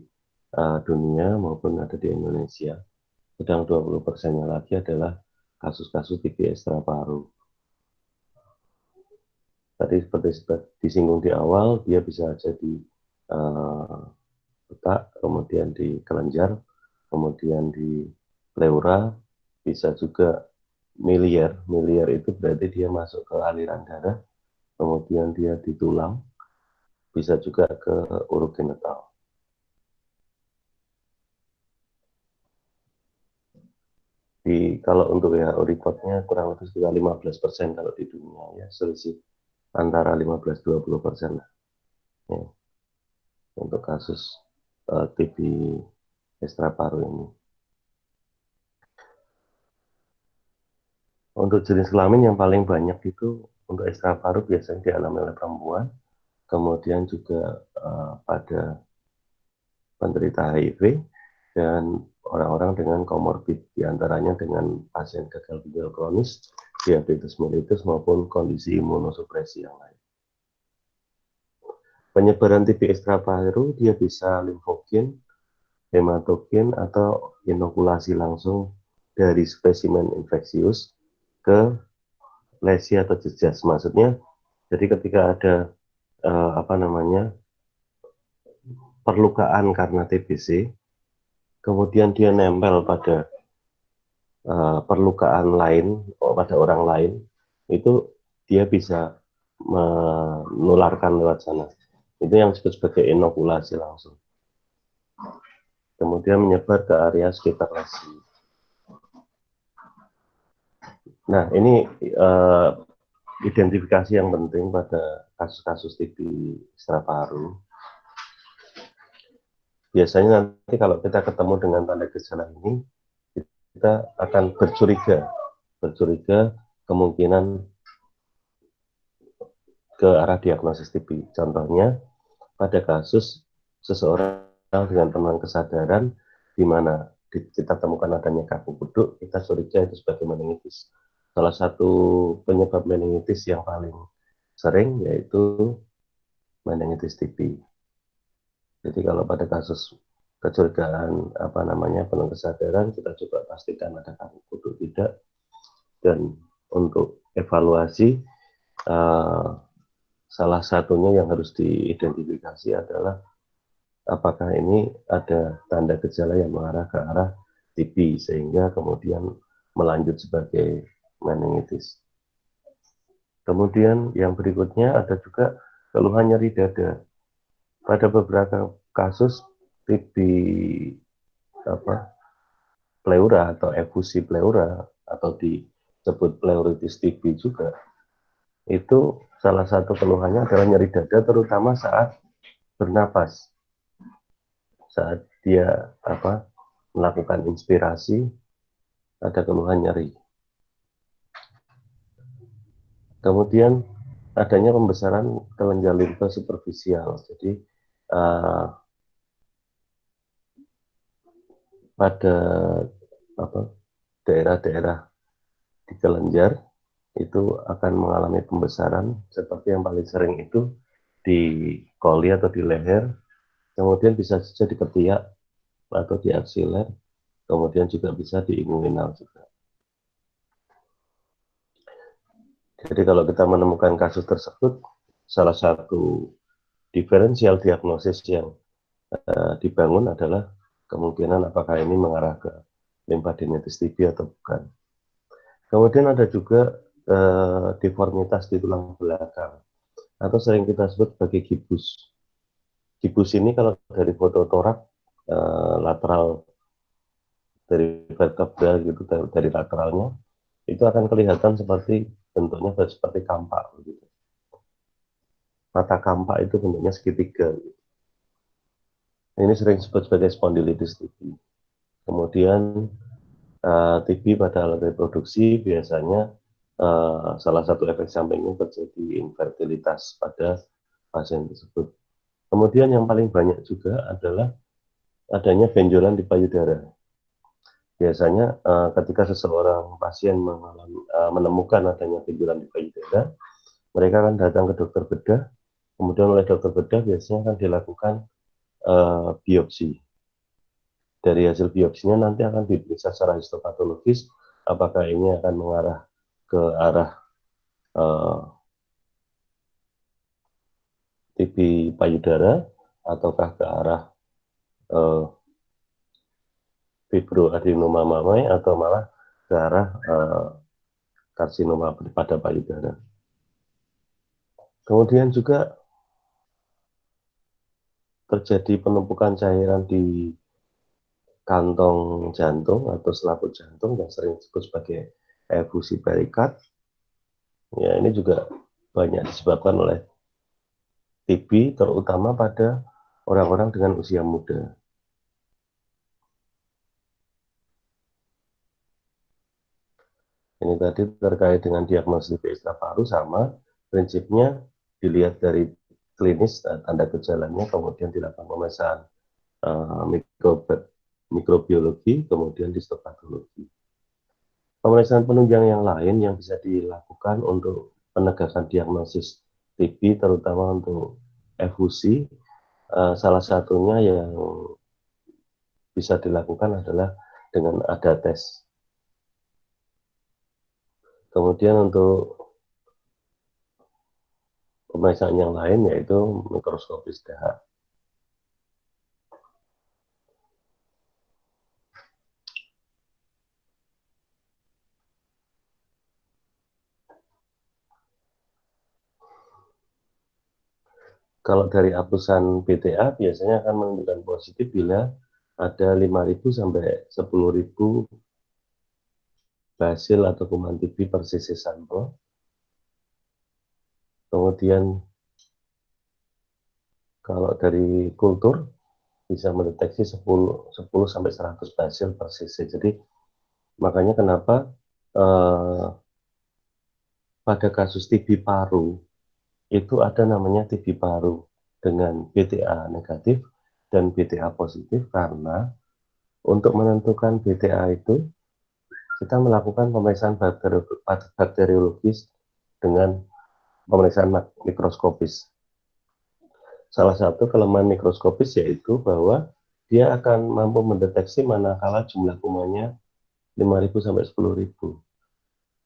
[SPEAKER 1] dunia maupun ada di Indonesia. Sedang 20%-nya lagi adalah kasus-kasus TB ekstra paru. Tadi seperti disinggung di awal, dia bisa jadi otak, kemudian di kelenjar, kemudian di pleura, bisa juga miliar. Miliar itu berarti dia masuk ke aliran darah, kemudian dia di tulang, bisa juga ke urogenital. Kalau untuk WHO reportnya kurang lebih sekitar 15% kalau di dunia ya, selisih antara 15-20% ya, untuk kasus TB ekstra paru ini. Untuk jenis kelamin yang paling banyak itu untuk ekstra paru biasanya dialami oleh perempuan, kemudian juga pada penderita HIV dan orang-orang dengan komorbid, diantaranya dengan pasien gagal ginjal kronis, diabetes mellitus maupun kondisi imunosupresi yang lain. Penyebaran TB ekstra paru dia bisa limfogen, hematogen atau inokulasi langsung dari spesimen infeksius ke lesi atau jejas. Maksudnya Jadi ketika ada perlukaan karena TBC, kemudian dia nempel pada perlukaan lain, pada orang lain, itu dia bisa menularkan lewat sana. Itu yang disebut sebagai inokulasi langsung. Kemudian menyebar ke area sekitar lesi. Nah, ini identifikasi yang penting pada kasus-kasus TB secara paru. Biasanya nanti kalau kita ketemu dengan tanda gejala ini, kita akan bercuriga kemungkinan ke arah diagnosis TB. Contohnya, pada kasus seseorang dengan penurunan kesadaran, di mana kita temukan adanya kaku kuduk, kita curiga itu sebagai meningitis. Salah satu penyebab meningitis yang paling sering yaitu meningitis TB. Jadi kalau pada kasus kecurigaan penurunan kesadaran, kita coba pastikan ada kaku kuduk tidak. Dan untuk evaluasi, salah satunya yang harus diidentifikasi adalah apakah ini ada tanda gejala yang mengarah ke arah TB sehingga kemudian melanjut sebagai meningitis. Kemudian yang berikutnya ada juga keluhan nyeri dada. Pada beberapa kasus TB pleura atau efusi pleura atau disebut pleuritis TB juga, itu salah satu keluhannya adalah nyeri dada, terutama saat bernapas. Saat dia melakukan inspirasi, ada keluhan nyeri. Kemudian adanya pembesaran kelenjar limpa superficial. Jadi pada daerah-daerah di kelenjar itu akan mengalami pembesaran, seperti yang paling sering itu di koli atau di leher, kemudian bisa saja di ketiak atau di aksiler, kemudian juga bisa di inguinal juga. Jadi kalau kita menemukan kasus tersebut, salah satu diferensial diagnosis yang dibangun adalah kemungkinan apakah ini mengarah ke limfadenitis TB atau bukan. Kemudian ada juga deformitas di tulang belakang atau sering kita sebut sebagai gibus. Gibus ini kalau dari foto torak lateral dari vertebra gitu, dari lateralnya itu akan kelihatan seperti bentuknya seperti kampak gitu. Mata kampak itu bentuknya segitiga gitu. Ini sering disebut sebagai spondilitis TB. Kemudian TB pada alat reproduksi biasanya salah satu efek sampingnya terjadi infertilitas pada pasien tersebut. Kemudian yang paling banyak juga adalah adanya benjolan di payudara. Biasanya ketika seseorang pasien menemukan adanya benjolan di payudara, mereka akan datang ke dokter bedah, kemudian oleh dokter bedah biasanya akan dilakukan biopsi. Dari hasil biopsinya nanti akan diperiksa secara histopatologis apakah ini akan mengarah ke arah TB payudara ataukah ke arah fibroadenoma mamae atau malah ke arah karsinoma pada payudara. Kemudian juga terjadi penumpukan cairan di kantong jantung atau selaput jantung yang sering disebut sebagai efusi perikard. Ya, ini juga banyak disebabkan oleh TB, terutama pada orang-orang dengan usia muda. Ini tadi terkait dengan diagnosis TB extraparu, sama prinsipnya dilihat dari klinis tanda gejalanya, kemudian dilakukan pemeriksaan mikrobiologi, kemudian histopatologi. Pemeriksaan penunjang yang lain yang bisa dilakukan untuk penegakan diagnosis TB, terutama untuk efusi, salah satunya yang bisa dilakukan adalah dengan ada tes. Kemudian untuk pemeriksaan yang lain yaitu mikroskopis dahak. Kalau dari apusan BTA biasanya akan menunjukkan positif bila ada 5.000 sampai 10.000 hasil atau kuman TB per cc sampel. Kemudian kalau dari kultur bisa mendeteksi 10 sampai 100 hasil per cc. Jadi makanya kenapa pada kasus TB paru itu ada namanya TB paru dengan BTA negatif dan BTA positif, karena untuk menentukan BTA itu kita melakukan pemeriksaan bakteriologis dengan pemeriksaan mikroskopis. Salah satu kelemahan mikroskopis yaitu bahwa dia akan mampu mendeteksi manakala jumlah kumannya 5.000 sampai 10.000.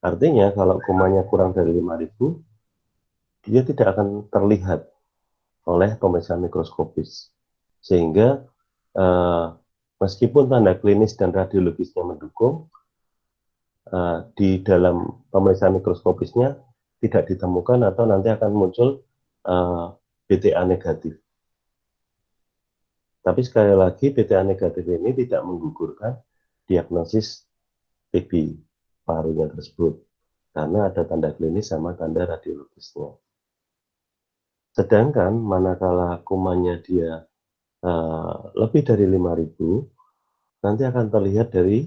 [SPEAKER 1] Artinya kalau kumannya kurang dari 5.000, dia tidak akan terlihat oleh pemeriksaan mikroskopis. Sehingga meskipun tanda klinis dan radiologisnya mendukung, di dalam pemeriksaan mikroskopisnya tidak ditemukan atau nanti akan muncul BTA negatif. Tapi sekali lagi BTA negatif ini tidak menggugurkan diagnosis TB parunya tersebut, karena ada tanda klinis sama tanda radiologisnya. Sedangkan manakala kumannya dia lebih dari 5.000, nanti akan terlihat dari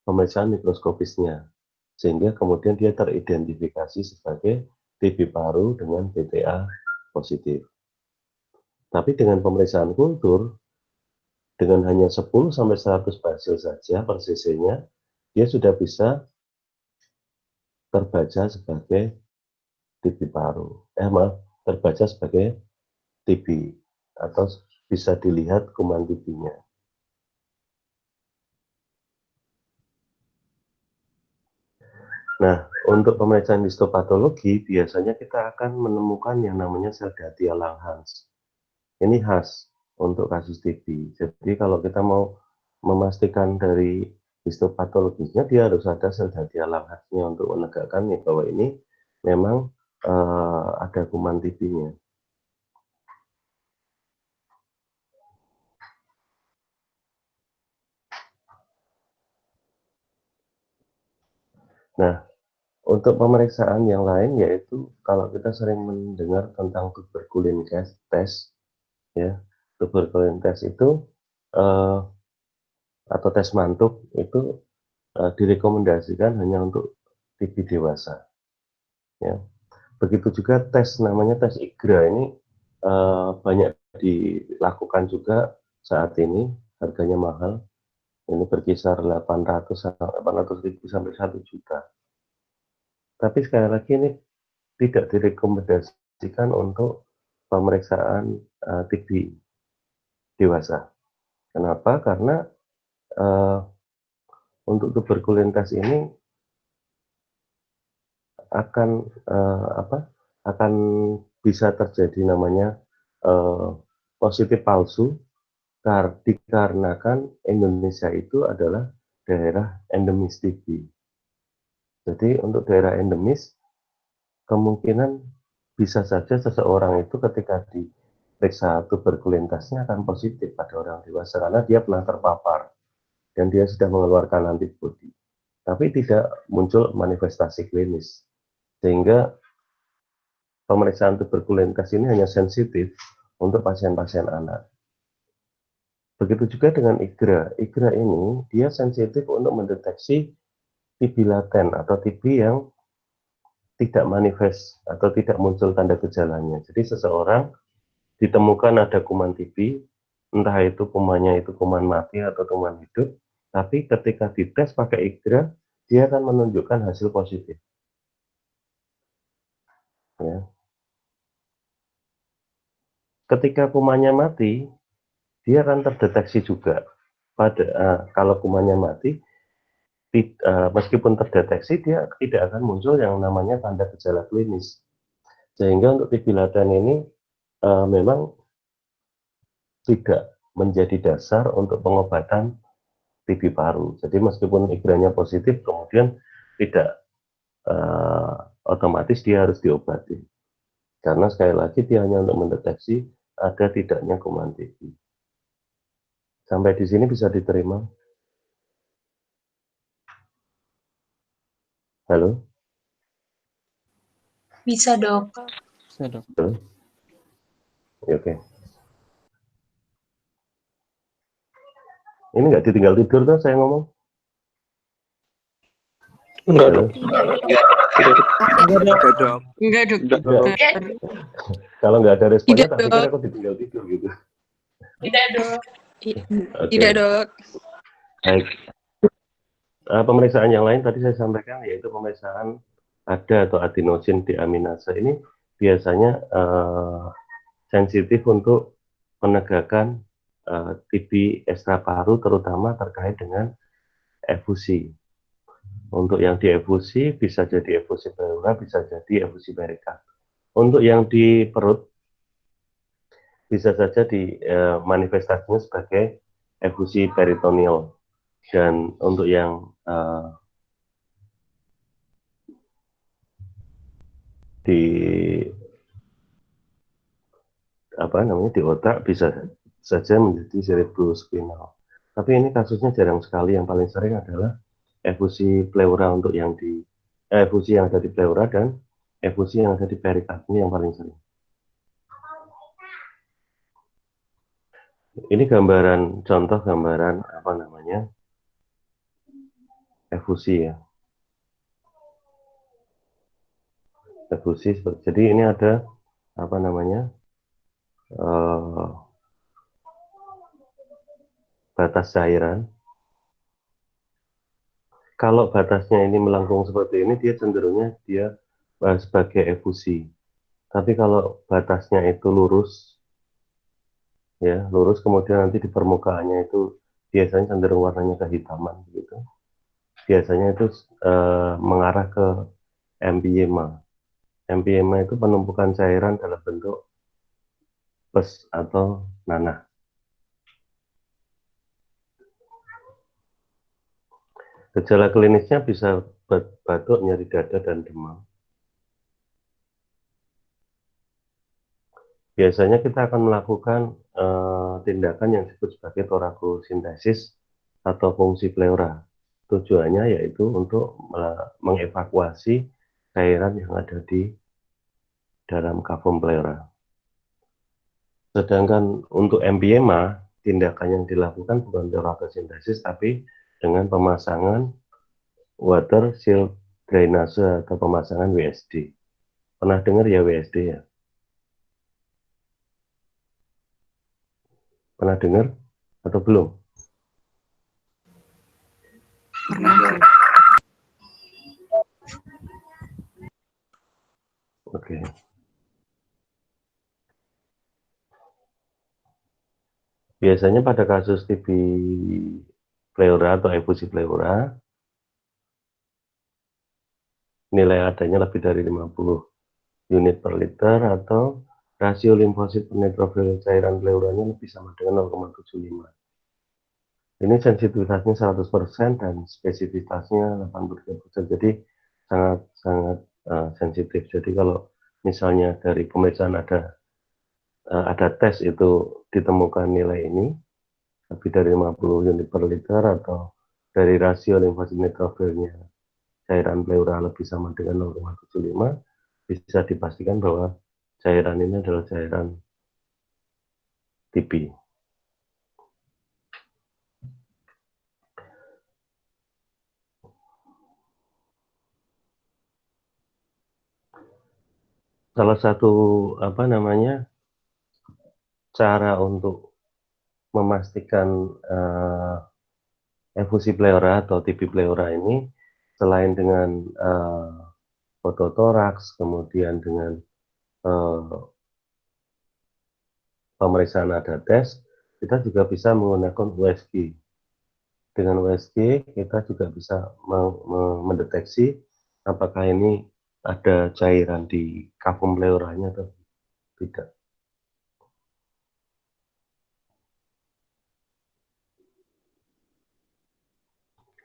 [SPEAKER 1] pemeriksaan mikroskopisnya, sehingga kemudian dia teridentifikasi sebagai TB paru dengan BTA positif. Tapi dengan pemeriksaan kultur, dengan hanya 10 sampai 100 hasil saja per cc-nya, dia sudah bisa terbaca sebagai TB paru. Terbaca sebagai TB atau bisa dilihat kuman TB-nya. Nah, untuk pemeriksaan histopatologi biasanya kita akan menemukan yang namanya sel Datia Langhans. Ini khas untuk kasus TB. Jadi kalau kita mau memastikan dari histopatologisnya, dia harus ada sel Datia Langhansnya untuk menegakkan bahwa ini memang ada kuman TB-nya. Nah, untuk pemeriksaan yang lain yaitu kalau kita sering mendengar tentang tuberkulin test, ya, tuberkulin test itu atau tes mantuk itu direkomendasikan hanya untuk TB dewasa. Ya. Begitu juga tes namanya tes IGRA ini banyak dilakukan juga saat ini, harganya mahal. Ini berkisar 800.000 sampai 1 juta. Tapi sekali lagi ini tidak direkomendasikan untuk pemeriksaan TB dewasa. Kenapa? Karena untuk tuberkulin test ini akan bisa terjadi namanya positif palsu dikarenakan Indonesia itu adalah daerah endemis TB. Jadi untuk daerah endemis kemungkinan bisa saja seseorang itu ketika diperiksa tuberkulin testnya akan positif pada orang dewasa karena dia pernah terpapar dan dia sudah mengeluarkan antibodi, tapi tidak muncul manifestasi klinis, sehingga pemeriksaan tuberkulin test ini hanya sensitif untuk pasien-pasien anak. Begitu juga dengan IGRA. IGRA ini dia sensitif untuk mendeteksi TB laten atau TB yang tidak manifest atau tidak muncul tanda gejalanya. Jadi seseorang ditemukan ada kuman TB, entah itu kumannya itu kuman mati atau kuman hidup, tapi ketika dites pakai IGRA, dia akan menunjukkan hasil positif. Ya. Ketika kumannya mati, dia akan terdeteksi juga. Kalau kumannya mati, meskipun terdeteksi, dia tidak akan muncul yang namanya tanda gejala klinis. Sehingga untuk TB laten ini memang tidak menjadi dasar untuk pengobatan TB paru. Jadi meskipun igranya positif, kemudian tidak otomatis dia harus diobati. Karena sekali lagi dia hanya untuk mendeteksi ada tidaknya kuman TB. Sampai di sini bisa diterima? Halo?
[SPEAKER 3] Bisa, Dok.
[SPEAKER 2] Bisa, Dok.
[SPEAKER 1] Halo? Ya, oke. Ini nggak ditinggal tidur tuh saya ngomong?
[SPEAKER 4] Enggak,
[SPEAKER 1] Halo?
[SPEAKER 4] Dok.
[SPEAKER 2] Enggak, Dok.
[SPEAKER 3] Enggak, Dok.
[SPEAKER 1] Enggak. Kalau nggak ada responnya,
[SPEAKER 3] Tidak,
[SPEAKER 1] tak pikir
[SPEAKER 3] Dok.
[SPEAKER 1] aku ditinggal tidur gitu.
[SPEAKER 3] Tidak, Dok.
[SPEAKER 1] Oke.
[SPEAKER 3] Tidak, Dok.
[SPEAKER 1] Baik. Pemeriksaan yang lain tadi saya sampaikan yaitu pemeriksaan ada atau adenosin deaminase ini biasanya sensitif untuk penegakan TB ekstraparu terutama terkait dengan efusi. Untuk yang diefusi bisa jadi efusi pleura, bisa jadi efusi perikard. Untuk yang di perut bisa saja di manifestasinya sebagai efusi peritoneal. Dan untuk yang di di otak bisa saja menjadi cerebrospinal. Tapi ini kasusnya jarang sekali. Yang paling sering adalah efusi pleura untuk yang di efusi yang ada di pleura dan efusi yang ada di perikard ini yang paling sering. Ini gambaran contoh gambaran efusi ya. Efusi jadi ini ada batas cairan. Kalau batasnya ini melengkung seperti ini, dia cenderungnya dia sebagai efusi. Tapi kalau batasnya itu lurus, ya lurus, kemudian nanti di permukaannya itu biasanya cenderung warnanya kehitaman, gitu. Biasanya itu mengarah ke empyema. Empyema itu penumpukan cairan dalam bentuk pus atau nanah. Gejala klinisnya bisa batuk, nyeri dada, dan demam. Biasanya kita akan melakukan tindakan yang disebut sebagai torakosintesis atau fungsi pleura. Tujuannya yaitu untuk mengevakuasi cairan yang ada di dalam kavum pleura. Sedangkan untuk empyema, tindakan yang dilakukan bukan torakosintesis, tapi dengan pemasangan water shield drainase atau pemasangan WSD. Pernah dengar ya WSD ya? Pernah dengar atau belum? Oke. Biasanya pada kasus TB pleura atau efusi pleura, nilai adanya lebih dari 50 unit per liter atau rasio limfosit per neutrofil cairan pleuranya lebih sama dengan 0,75. Ini sensitivitasnya 100% dan spesifitasnya 83%. Jadi sangat sensitif. Jadi kalau misalnya dari pemeriksaan ada tes itu ditemukan nilai ini lebih dari 50 unit per liter atau dari rasio limfosit neutrofilnya cairan pleura lebih sama dengan 0,75, bisa dipastikan bahwa cairan ini adalah cairan TB. Salah satu cara untuk memastikan efusi pleura atau TB pleura ini selain dengan fototoraks, kemudian dengan pemeriksaan nada tes, kita juga bisa menggunakan USG. Dengan USG kita juga bisa mendeteksi apakah ini ada cairan di kavum pleuranya atau tidak.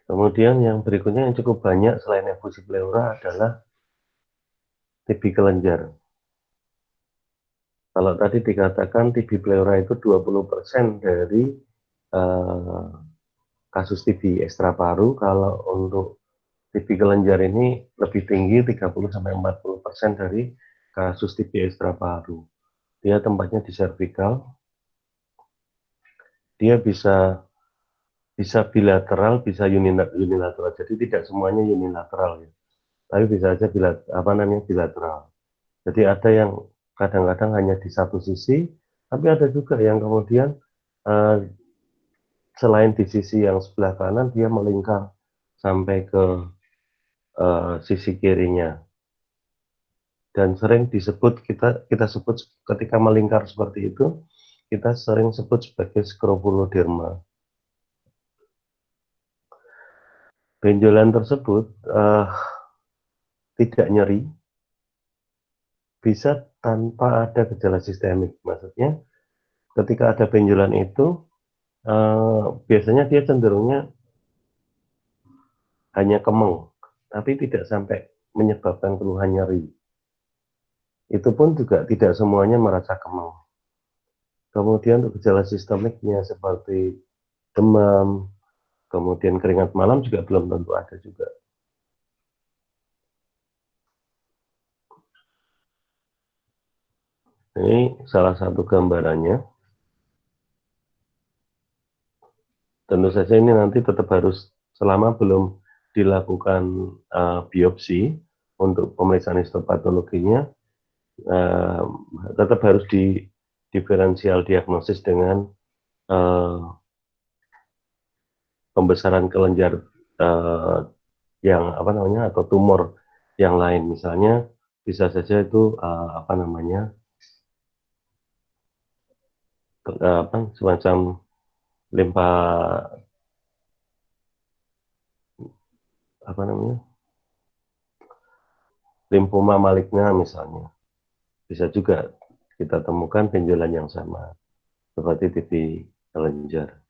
[SPEAKER 1] Kemudian yang berikutnya yang cukup banyak selain efusi pleura adalah TB kelenjar. Kalau tadi dikatakan TB pleura itu 20% dari kasus TB ekstraparu, kalau untuk TB kelenjar ini lebih tinggi 30-40% dari kasus TB ekstraparu. Dia tempatnya di cervical. Dia bisa bilateral, bisa unilateral. Jadi tidak semuanya unilateral ya. Tapi bisa aja bilateral. Jadi ada yang kadang-kadang hanya di satu sisi, tapi ada juga yang kemudian eh, selain di sisi yang sebelah kanan dia melingkar sampai ke sisi kirinya. Dan sering disebut kita sebut ketika melingkar seperti itu, kita sering sebut sebagai skrofuloderma. Benjolan tersebut tidak nyeri, bisa tanpa ada gejala sistemik. Maksudnya ketika ada benjolan itu biasanya dia cenderungnya hanya kemeng, tapi tidak sampai menyebabkan keluhan nyeri. Itu pun juga tidak semuanya merasa kemeng. Kemudian untuk gejala sistemiknya seperti demam, kemudian keringat malam juga belum tentu ada juga. Ini salah satu gambarannya. Tentu saja ini nanti tetap harus, selama belum dilakukan biopsi untuk pemeriksaan histopatologinya, tetap harus di diferensial diagnosis dengan pembesaran kelenjar yang atau tumor yang lain, misalnya bisa saja itu semacam limpa limfoma maligna misalnya, bisa juga kita temukan benjolan yang sama seperti TB kelenjar.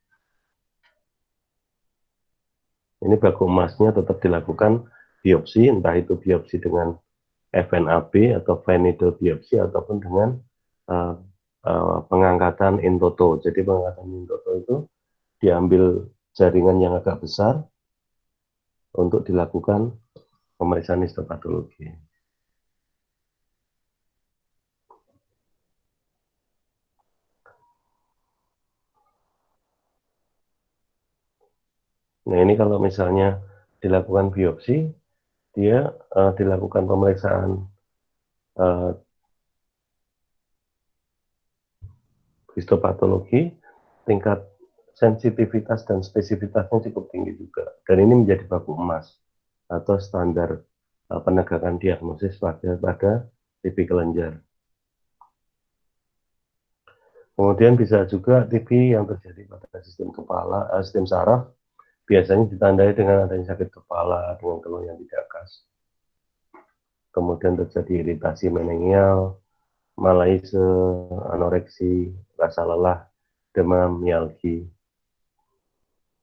[SPEAKER 1] Ini baku emasnya tetap dilakukan biopsi, entah itu biopsi dengan FNAB atau fine needle biopsi ataupun dengan pengangkatan in toto. Jadi pengangkatan in toto itu diambil jaringan yang agak besar untuk dilakukan pemeriksaan histopatologi. Nah ini kalau misalnya dilakukan biopsi, dia dilakukan pemeriksaan histopatologi, tingkat sensitivitas dan spesifitasnya cukup tinggi juga. Dan ini menjadi baku emas atau standar penegakan diagnosis pada TB kelenjar. Kemudian bisa juga TB yang terjadi pada sistem kepala, sistem saraf, biasanya ditandai dengan adanya sakit kepala dengan keluhan yang tidak khas. Kemudian terjadi iritasi meningeal, malaise, anoreksi, rasa lelah, demam, mialgi.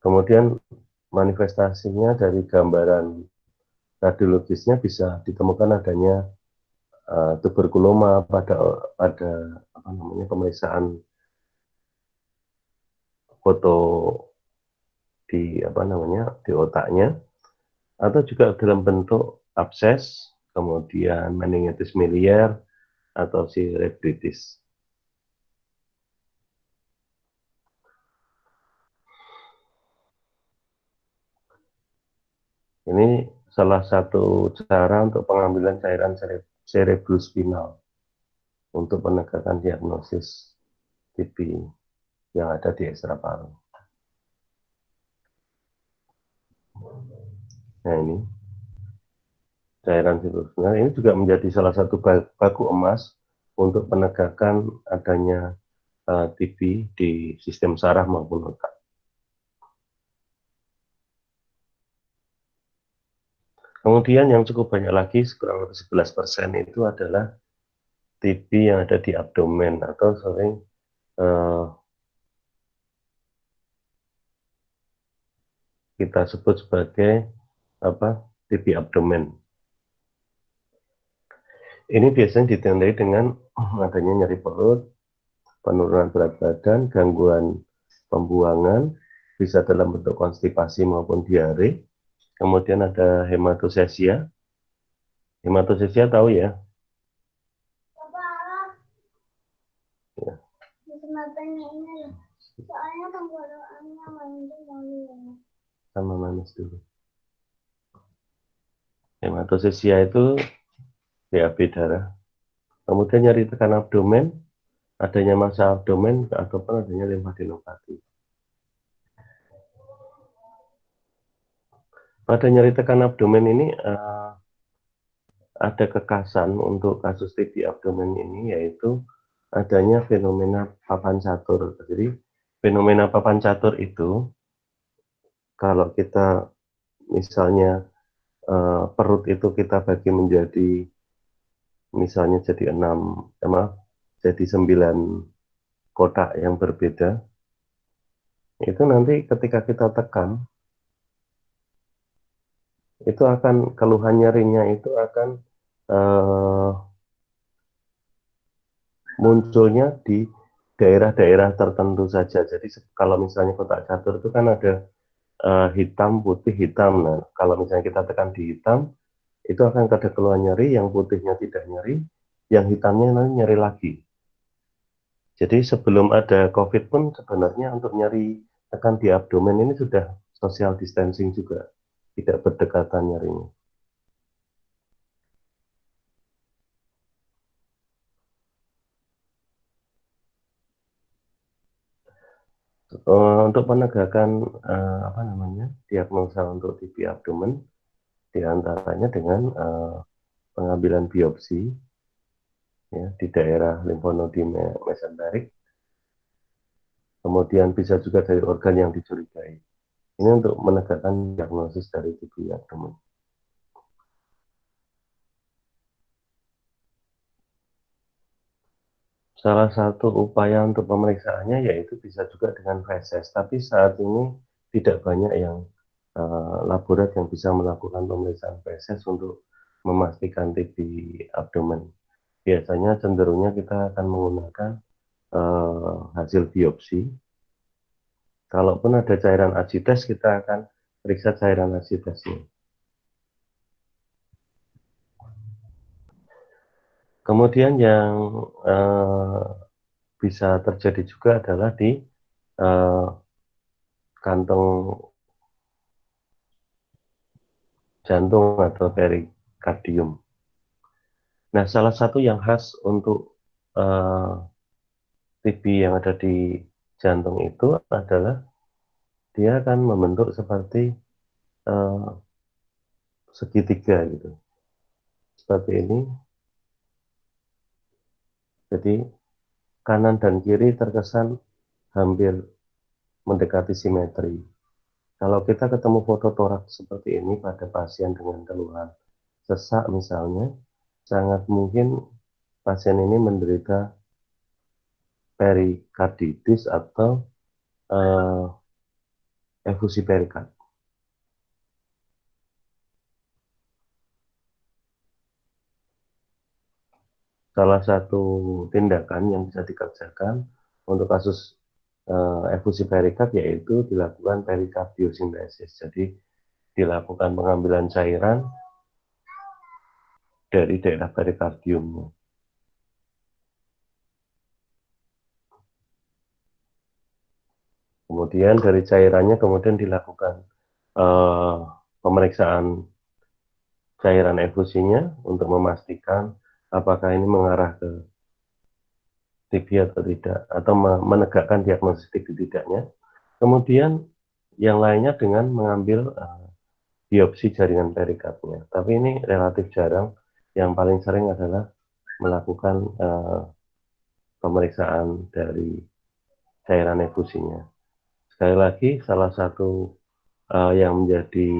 [SPEAKER 1] Kemudian manifestasinya dari gambaran radiologisnya bisa ditemukan adanya tuberkuloma pada pemeriksaan foto di di otaknya, atau juga dalam bentuk abses, kemudian meningitis miliar atau cerebritis. Ini salah satu cara untuk pengambilan cairan cerebrospinal untuk penegakan diagnosis TB yang ada di ekstraparu. Nah ini cairan cerebrospinal ini juga menjadi salah satu baku emas untuk penegakan adanya TB di sistem saraf maupun otak. Kemudian yang cukup banyak lagi, kurang lebih 11% itu adalah TB yang ada di abdomen atau sering kita sebut sebagai TB abdomen. Ini biasanya ditandai dengan adanya nyeri perut, penurunan berat badan, gangguan pembuangan, bisa dalam bentuk konstipasi maupun diare. Kemudian ada hematosesia. Hematosesia tahu ya? Ya. Sama manis dulu. Hematosesia itu BAB darah. Kemudian nyeri tekan abdomen, adanya massa abdomen ataupun adanya limfadenopati. Pada nyeri tekan abdomen ini ada kekasan untuk kasus TB abdomen ini, yaitu adanya fenomena papan catur. Jadi fenomena papan catur itu kalau kita misalnya perut itu kita bagi menjadi misalnya jadi 9 kotak yang berbeda, itu nanti ketika kita tekan itu akan keluhan nyerinya itu akan munculnya di daerah-daerah tertentu saja. Jadi kalau misalnya kotak catur itu kan ada hitam, putih, hitam. Nah, kalau misalnya kita tekan di hitam, itu akan ada keluhan nyeri, yang putihnya tidak nyeri, yang hitamnya nanti nyeri lagi. Jadi sebelum ada COVID pun sebenarnya untuk nyeri tekan di abdomen ini sudah social distancing juga, tidak berdekatan nyerinya. Untuk penegakan diagnosa untuk TB abdomen diantaranya dengan pengambilan biopsi ya, di daerah limfonodi mesenterik, kemudian bisa juga dari organ yang dicurigai. Ini untuk menegakkan diagnosis dari TB abdomen. Salah satu upaya untuk pemeriksaannya yaitu bisa juga dengan feses, tapi saat ini tidak banyak yang laborat yang bisa melakukan pemeriksaan feses untuk memastikan TB abdomen. Biasanya cenderungnya kita akan menggunakan hasil biopsi. Kalaupun ada cairan acides, kita akan periksa cairan acidesnya. Kemudian yang bisa terjadi juga adalah di kantong jantung atau perikardium. Nah, salah satu yang khas untuk TB yang ada di jantung itu adalah dia akan membentuk seperti segitiga gitu, seperti ini. Jadi kanan dan kiri terkesan hampir mendekati simetri. Kalau kita ketemu foto toraks seperti ini pada pasien dengan keluhan sesak misalnya, sangat mungkin pasien ini menderita perikarditis atau efusi perikard. Salah satu tindakan yang bisa dikerjakan untuk kasus efusi perikard yaitu dilakukan perikardiosintesis. Jadi dilakukan pengambilan cairan dari daerah perikardiumnya. Kemudian dari cairannya kemudian dilakukan pemeriksaan cairan efusinya untuk memastikan apakah ini mengarah ke TB atau tidak, atau menegakkan diagnosis TB tidaknya. Kemudian yang lainnya dengan mengambil biopsi jaringan perikardnya. Tapi ini relatif jarang. Yang paling sering adalah melakukan pemeriksaan dari cairan efusinya. Sekali lagi, salah satu yang menjadi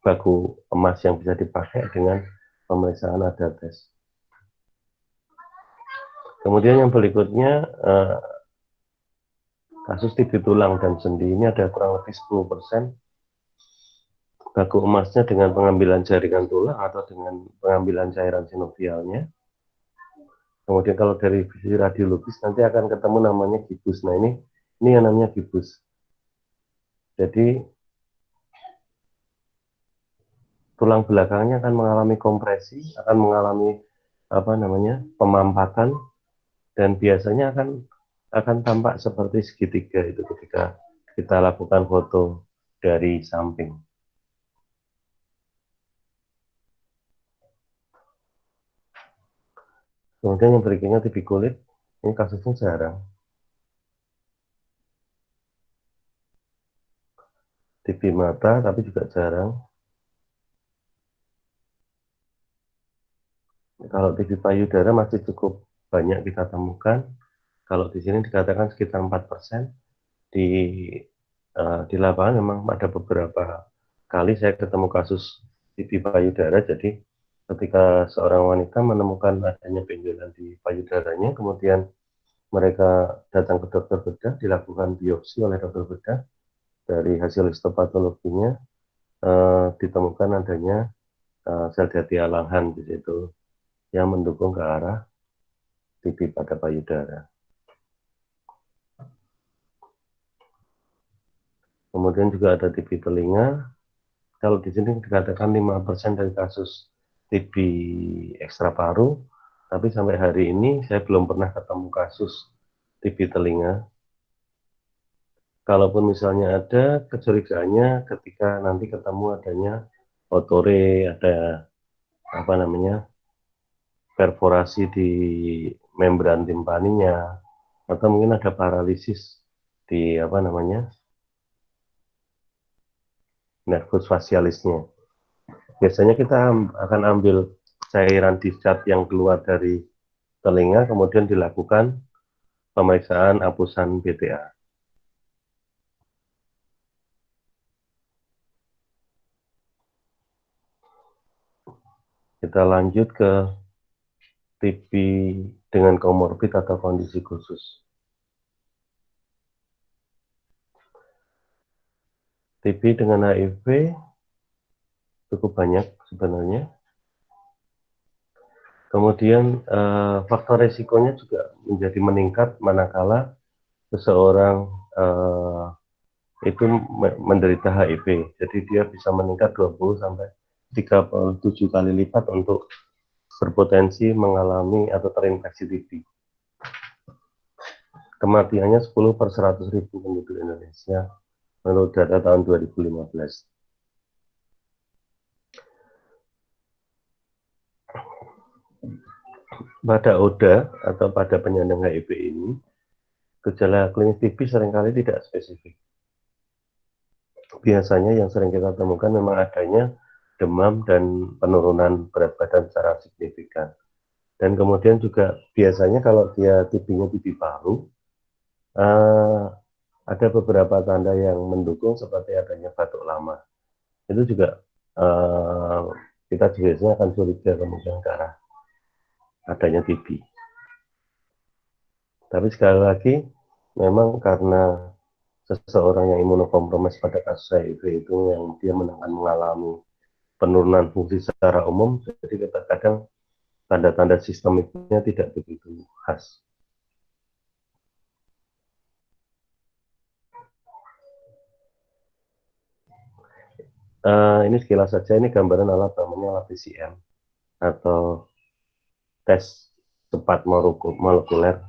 [SPEAKER 1] baku emas yang bisa dipakai dengan pemeriksaan nada tes. Kemudian yang berikutnya kasus TB tulang dan sendi ini ada kurang lebih 10% baku emasnya dengan pengambilan jaringan tulang atau dengan pengambilan cairan sinovialnya. Kemudian kalau dari visi radiologis nanti akan ketemu namanya gibus. Nah ini yang namanya gibus. Jadi tulang belakangnya akan mengalami kompresi, akan mengalami pemampatan, dan biasanya akan tampak seperti segitiga itu ketika kita lakukan foto dari samping. Kemudian yang berikutnya TB kulit, ini kasusnya jarang. TB mata tapi juga jarang. Kalau TB payudara masih cukup banyak kita temukan. Kalau di sini dikatakan sekitar 4%. Di lapangan memang ada beberapa kali saya ketemu kasus TB payudara. Jadi ketika seorang wanita menemukan adanya benjolan di payudaranya, kemudian mereka datang ke dokter bedah, dilakukan biopsi oleh dokter bedah. Dari hasil histopatologinya ditemukan adanya sel jati alahan di situ yang mendukung ke arah TB pada payudara. Kemudian juga ada TB telinga. Kalau di sini dikatakan 5% dari kasus TB ekstra paru, tapi sampai hari ini saya belum pernah ketemu kasus TB telinga. Kalaupun misalnya ada, kecurigaannya ketika nanti ketemu adanya otore, ada perforasi di membran timpaninya, atau mungkin ada paralisis di nervus facialisnya. Biasanya kita akan ambil cairan discharge yang keluar dari telinga, kemudian dilakukan pemeriksaan hapusan BTA. Kita lanjut ke TB dengan komorbid atau kondisi khusus. TB dengan HIV cukup banyak sebenarnya. Kemudian faktor resikonya juga menjadi meningkat manakala seseorang itu menderita HIV. Jadi dia bisa meningkat 20 sampai 37 kali lipat untuk berpotensi mengalami atau terinfeksi TB. Kematiannya 10 per 100.000 penduduk Indonesia menurut data tahun 2015. Pada ODA atau pada penyandang HIV ini, gejala klinis TB seringkali tidak spesifik. Biasanya yang sering kita temukan memang adanya demam dan penurunan berat badan secara signifikan. Dan kemudian juga biasanya kalau dia TB-nya TB paru, ada beberapa tanda yang mendukung seperti adanya batuk lama. Itu juga kita biasanya akan curiga kemungkinan ke arah adanya TB. Tapi sekali lagi, memang karena seseorang yang imunokompromis pada kasus HIV itu yang dia akan mengalami penurunan fungsi secara umum, jadi kadang tanda-tanda sistemiknya tidak begitu khas. Ini sekilas saja, ini gambaran alat namanya alat TCM atau tes cepat molekuler.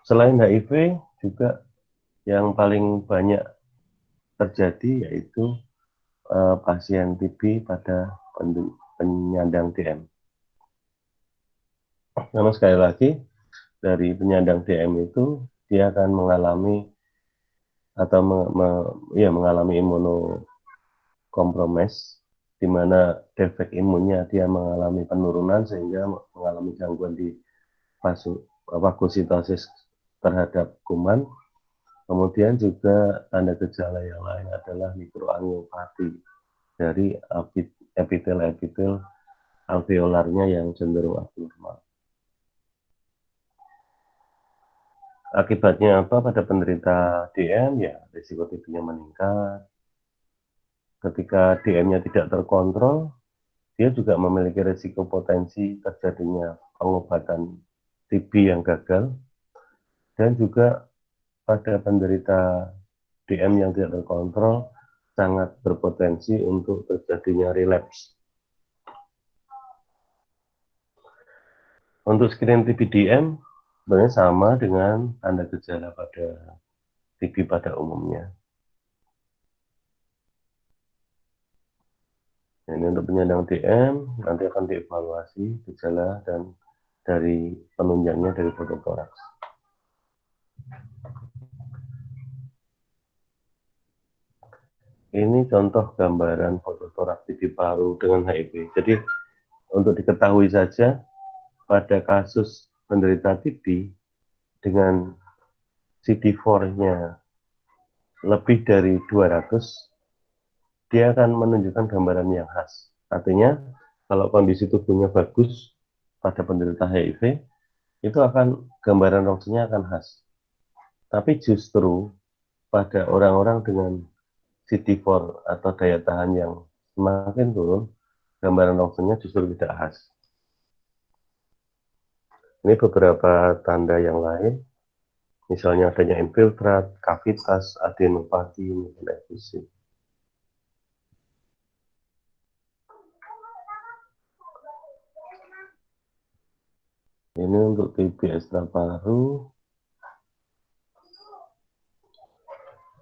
[SPEAKER 1] Selain HIV, juga yang paling banyak terjadi yaitu pasien TB pada penyandang DM. Namun sekali lagi, dari penyandang DM itu dia akan mengalami atau mengalami imunokompromis, di mana defek imunnya dia mengalami penurunan sehingga mengalami gangguan di fagositosis terhadap kuman. Kemudian juga tanda gejala yang lain adalah mikroangiopati dari epitel alveolarnya yang cenderung abnormal. Akibatnya apa pada penderita DM? Ya, risiko TB-nya meningkat. Ketika DM-nya tidak terkontrol, dia juga memiliki risiko potensi terjadinya pengobatan TB yang gagal, dan juga pada penderita DM yang tidak terkontrol sangat berpotensi untuk terjadinya relapse. Untuk screening TB DM sebenarnya sama dengan tanda gejala pada TB pada umumnya. Ini untuk penyandang DM nanti akan dievaluasi gejala dan dari penunjangnya dari fototoraks. Ini contoh gambaran fototoraks TB paru dengan HIV. Jadi untuk diketahui saja, pada kasus penderita TB dengan CD4-nya lebih dari 200, dia akan menunjukkan gambaran yang khas. Artinya, kalau kondisi tubuhnya bagus pada penderita HIV, itu akan gambaran rongsenya akan khas. Tapi justru pada orang-orang dengan CD4 atau daya tahan yang semakin turun, gambaran rongsenya justru tidak khas. Ini beberapa tanda yang lain, misalnya adanya infiltrat, kavitas, adenopati, dan efusi. Ini untuk TB ekstraparu.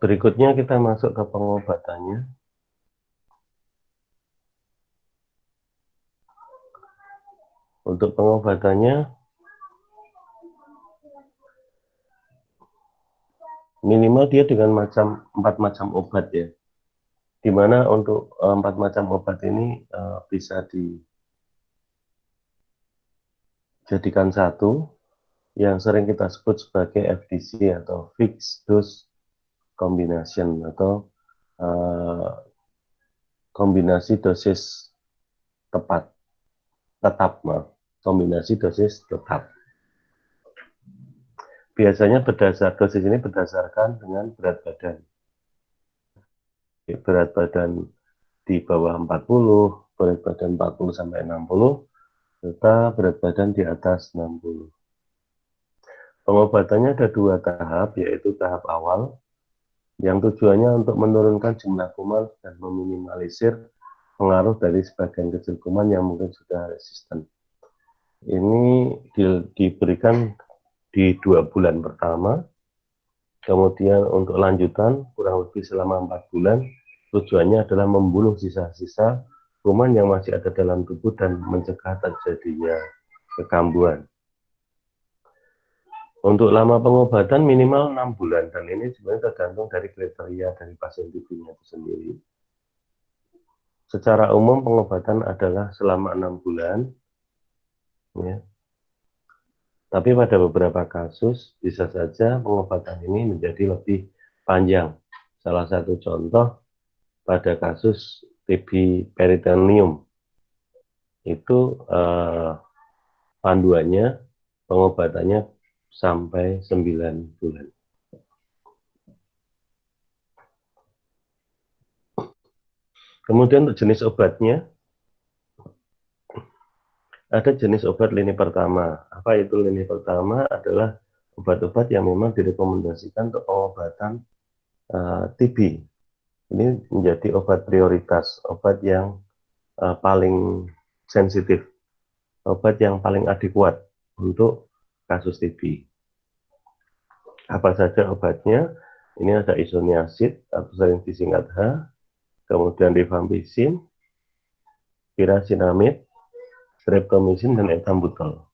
[SPEAKER 1] Berikutnya kita masuk ke pengobatannya. Untuk pengobatannya, minimal dia dengan 4 macam obat ya. Dimana untuk 4 macam obat ini bisa dijadikan satu yang sering kita sebut sebagai FDC atau Fixed Dose Combination atau kombinasi dosis kombinasi dosis tetap. Biasanya dosis ini berdasarkan dengan berat badan. Berat badan di bawah 40, berat badan 40 sampai 60, serta berat badan di atas 60. Pengobatannya ada 2 tahap, yaitu tahap awal yang tujuannya untuk menurunkan jumlah kuman dan meminimalisir pengaruh dari sebagian kecil kuman yang mungkin sudah resisten. Ini diberikan di 2 bulan pertama, kemudian untuk lanjutan kurang lebih selama 4 bulan, tujuannya adalah membunuh sisa-sisa kuman yang masih ada dalam tubuh dan mencegah terjadinya kekambuhan. Untuk lama pengobatan minimal 6 bulan, dan ini sebenarnya tergantung dari kriteria dari pasien TB-nya itu sendiri. Secara umum pengobatan adalah selama 6 bulan, ya. Tapi pada beberapa kasus bisa saja pengobatan ini menjadi lebih panjang. Salah satu contoh pada kasus TB peritoneum itu panduannya pengobatannya sampai 9 bulan. Kemudian untuk jenis obatnya, ada jenis obat lini pertama. Apa itu lini pertama? Adalah obat-obat yang memang direkomendasikan untuk pengobatan TB. Ini menjadi obat prioritas, obat yang paling sensitif, obat yang paling adekuat untuk kasus TB. Apa saja obatnya? Ini ada isoniazid atau sering disingkat H, kemudian rifampicin, pirazinamid, streptomycin, dan ethambutol.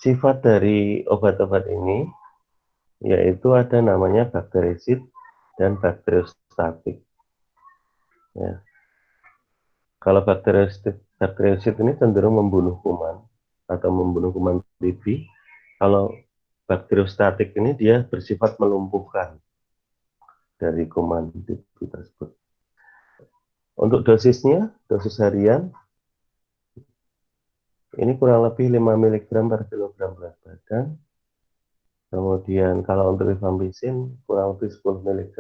[SPEAKER 1] Sifat dari obat-obat ini yaitu ada namanya bakterisid dan bakteriostatik. Ya. Kalau Bakteriosit ini cenderung membunuh kuman atau membunuh kuman TB. Kalau bakteriostatik ini dia bersifat melumpuhkan dari kuman TB tersebut. Untuk dosisnya, dosis harian, ini kurang lebih 5 mg per kilogram berat badan. Kemudian kalau untuk rifampicin kurang lebih 10 mg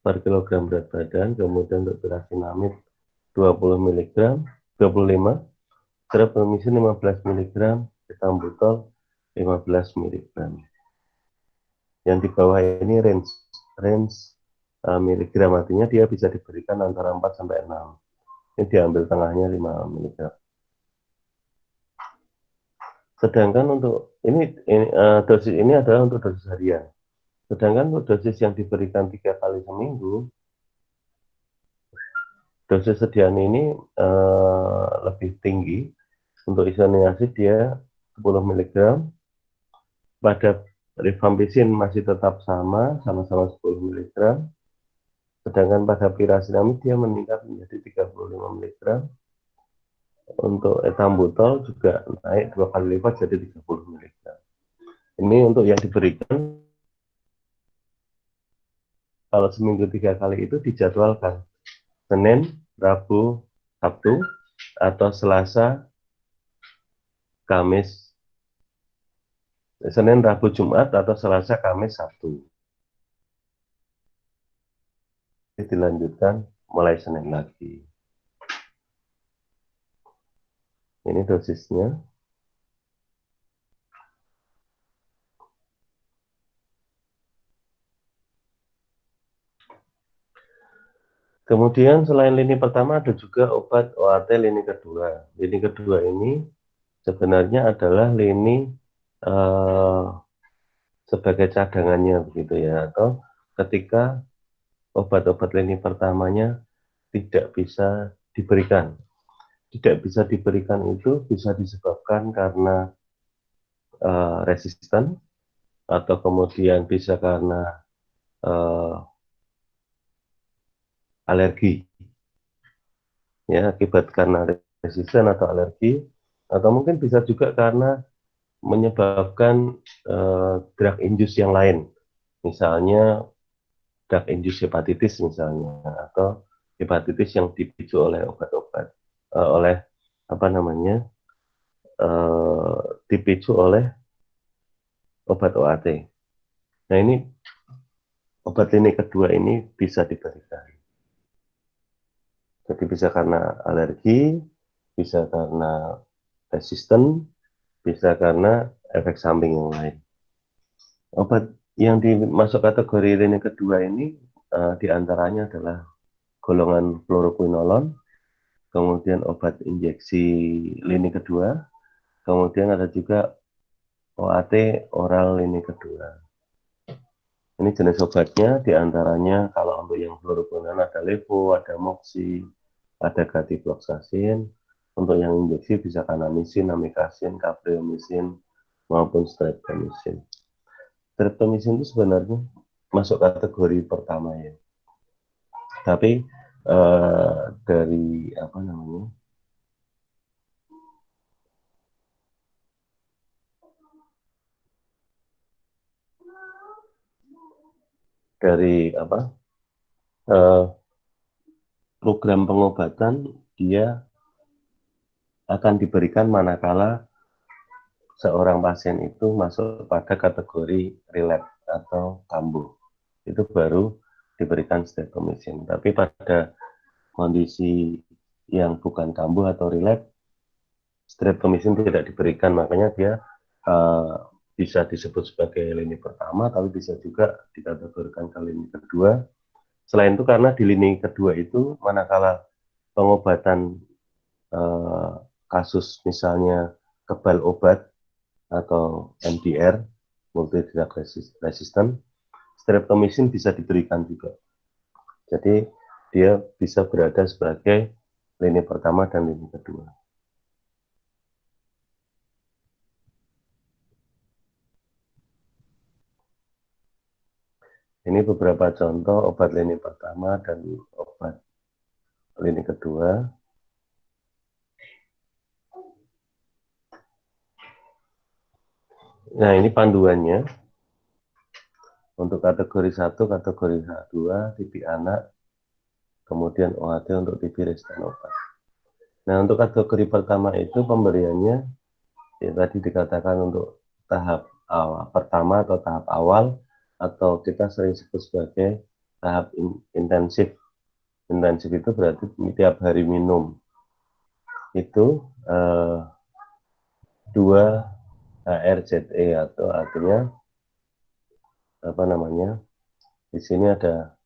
[SPEAKER 1] per kilogram berat badan. Kemudian untuk pirasinamid 20 mg, 25, streptomycin 15 mg, ethambutol 15 mg. Yang di bawah ini range miligram, artinya dia bisa diberikan antara 4 sampai 6. Ini diambil tengahnya 5 mg. Sedangkan untuk dosis ini adalah untuk dosis harian. Sedangkan untuk dosis yang diberikan 3 kali seminggu, dosis sediaan ini lebih tinggi. Untuk isoniazid dia 10 mg. Pada rifampicin masih tetap sama-sama 10 mg. Sedangkan pada pirasinamid dia meningkat menjadi 35 mg. Untuk ethambutol juga naik 2 kali lipat jadi 30 mg. Ini untuk yang diberikan kalau seminggu 3 kali itu dijadwalkan Senin, Rabu, Sabtu, atau Selasa, Kamis. Senin, Rabu, Jumat, atau Selasa, Kamis, Sabtu. Dilanjutkan mulai Senin lagi. Ini dosisnya. Kemudian selain lini pertama ada juga obat OAT lini kedua. Lini kedua ini sebenarnya adalah lini sebagai cadangannya begitu ya, atau ketika obat-obat lini pertamanya tidak bisa diberikan. Tidak bisa diberikan itu bisa disebabkan karena resisten, atau kemudian bisa karena alergi, ya, akibat karena resisten atau alergi, atau mungkin bisa juga karena menyebabkan drug induce yang lain, misalnya drug induce hepatitis misalnya, atau hepatitis yang dipicu oleh obat-obat, oleh apa namanya, dipicu oleh obat OAT. Nah ini obat lini kedua ini bisa diberikan. Jadi bisa karena alergi, bisa karena resisten, bisa karena efek samping yang lain. Obat yang dimasuk kategori lini kedua ini diantaranya adalah golongan fluoroquinolone, kemudian obat injeksi lini kedua, kemudian ada juga OAT oral lini kedua. Ini jenis obatnya diantaranya kalau untuk yang fluoroquinolone ada levo, ada moxi, ada gatibloxacin. Untuk yang injeksi bisa kanamisin, amikacin, capreomycin, maupun streptomycin. Streptomycin itu sebenarnya masuk kategori pertama ya. Tapi dari apa namanya? Dari apa? Program pengobatan dia akan diberikan manakala seorang pasien itu masuk pada kategori relapse atau kambuh. Itu baru diberikan streptomycin. Tapi pada kondisi yang bukan kambuh atau relapse, streptomycin tidak diberikan. Makanya dia bisa disebut sebagai lini pertama, tapi bisa juga dikategorikan ke lini kedua. Selain itu karena di lini kedua itu manakala pengobatan kasus misalnya kebal obat atau MDR, multi drug resistant, streptomycin bisa diberikan juga. Jadi dia bisa berada sebagai lini pertama dan lini kedua. Ini beberapa contoh obat lini pertama dan obat lini kedua. Nah, ini panduannya untuk kategori 1, kategori H2, TB anak, kemudian OAT untuk TB resisten obat. Nah, untuk kategori pertama itu pemberiannya ya tadi dikatakan untuk tahap awal, pertama atau tahap awal, atau kita sering sebut sebagai tahap intensif. Intensif itu berarti tiap hari minum. Itu 2 HRZE atau artinya apa namanya? Di sini ada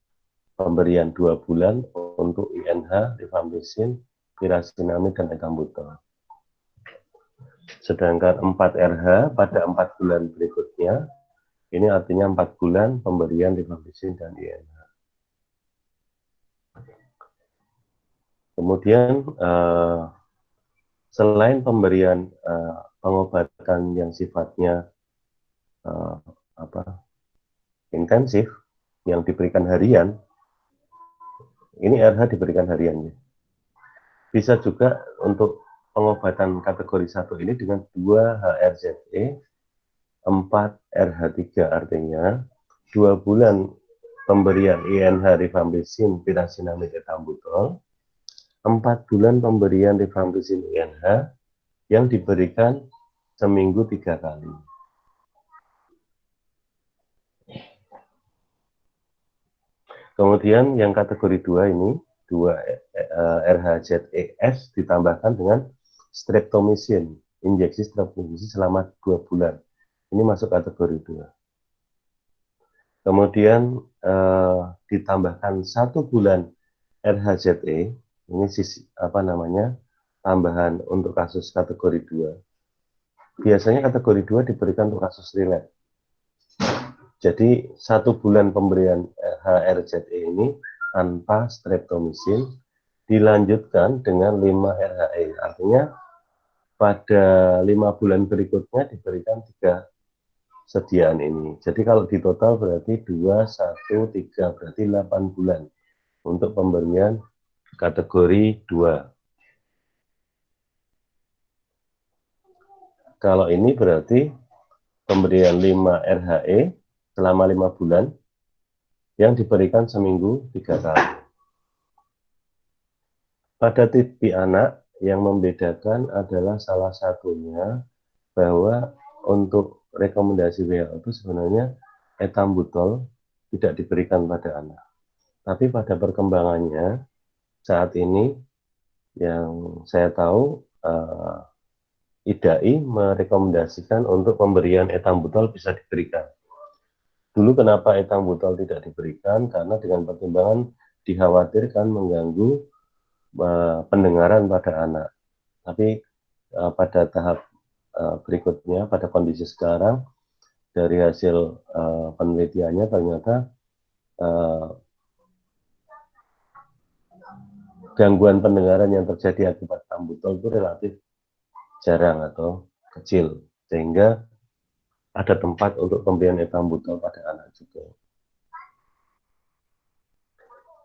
[SPEAKER 1] pemberian 2 bulan untuk INH, rifampicin, pirasinamid, dan ethambutol. Sedangkan 4 RH pada 4 bulan berikutnya, ini artinya 4 bulan pemberian rifampicin dan INH. Kemudian selain pemberian pengobatan yang sifatnya intensif yang diberikan harian, ini RH diberikan harian. Bisa juga untuk pengobatan kategori 1 ini dengan 2 HRZE, 4 RH3, artinya 2 bulan pemberian INH, rifampicin, pirasinamid, ethambutol, 4 bulan pemberian rifampicin INH yang diberikan seminggu 3 kali. Kemudian yang kategori 2 ini, 2 RHZES ditambahkan dengan streptomycin, injeksi streptomycin selama 2 bulan. Ini masuk kategori 2. Kemudian ditambahkan 1 bulan RHZE, ini tambahan untuk kasus kategori 2. Biasanya kategori 2 diberikan untuk kasus relapse. Jadi 1 bulan pemberian HRZE ini tanpa streptomycin dilanjutkan dengan 5 RHE. Artinya pada 5 bulan berikutnya diberikan 3 sediaan ini. Jadi kalau di total berarti 2, 1, 3, berarti 8 bulan untuk pemberian kategori 2. Kalau ini berarti pemberian 5 RHE selama 5 bulan yang diberikan seminggu 3 kali. Pada TB anak yang membedakan adalah salah satunya bahwa untuk rekomendasi WHO itu sebenarnya ethambutol tidak diberikan pada anak. Tapi pada perkembangannya saat ini yang saya tahu IDAI merekomendasikan untuk pemberian ethambutol bisa diberikan. Dulu kenapa ethambutol tidak diberikan? Karena dengan pertimbangan dikhawatirkan mengganggu pendengaran pada anak. Tapi pada tahap berikutnya, pada kondisi sekarang, dari hasil penelitiannya ternyata gangguan pendengaran yang terjadi akibat ethambutol itu relatif jarang atau kecil, sehingga ada tempat untuk pemberian ethambutol pada anak juga.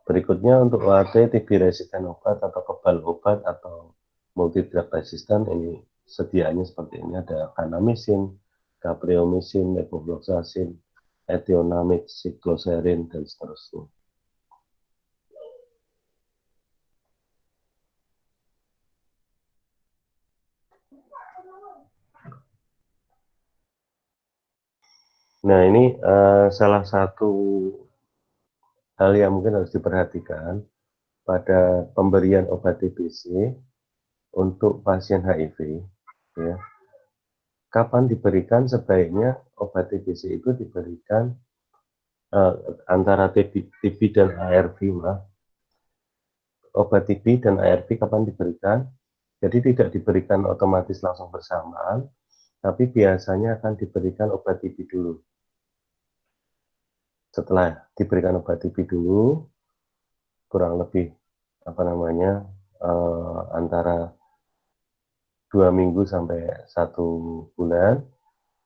[SPEAKER 1] Berikutnya untuk OAT, TB resisten obat atau kebal obat atau multi drug resistant, ini sediaannya seperti ini, ada kanamycin, capreomycin, levofloxacin, ethionamid, cycloserine, dan seterusnya. Nah, ini salah satu hal yang mungkin harus diperhatikan pada pemberian obat TBC untuk pasien HIV. Ya. Kapan diberikan? Sebaiknya obat TBC itu diberikan antara TB dan ARV. Obat TB dan ARV kapan diberikan? Jadi tidak diberikan otomatis langsung bersamaan, tapi biasanya akan diberikan obat TB dulu. Setelah diberikan obat TB dulu, kurang lebih antara 2 minggu sampai 1 bulan,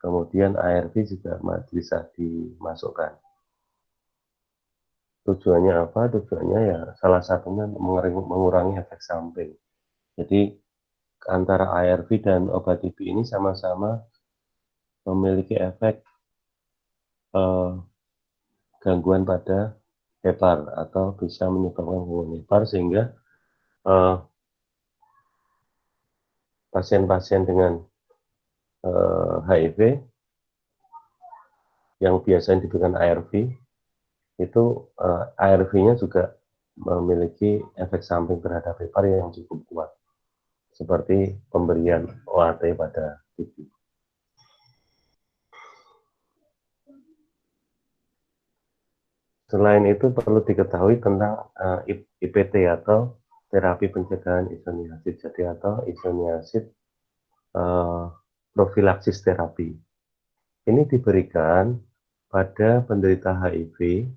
[SPEAKER 1] kemudian ARV juga bisa dimasukkan. Tujuannya apa? Tujuannya ya salah satunya mengurangi efek samping. Jadi antara ARV dan obat TB ini sama-sama memiliki efek gangguan pada hepar atau bisa menyebabkan gangguan hepar sehingga pasien-pasien dengan HIV yang biasanya diberikan ARV itu ARV-nya juga memiliki efek samping terhadap hepar yang cukup kuat seperti pemberian OAT pada TB. Selain itu perlu diketahui tentang IPT atau terapi pencegahan isoniazid, jadi atau isoniazid profilaksis terapi. Ini diberikan pada penderita HIV,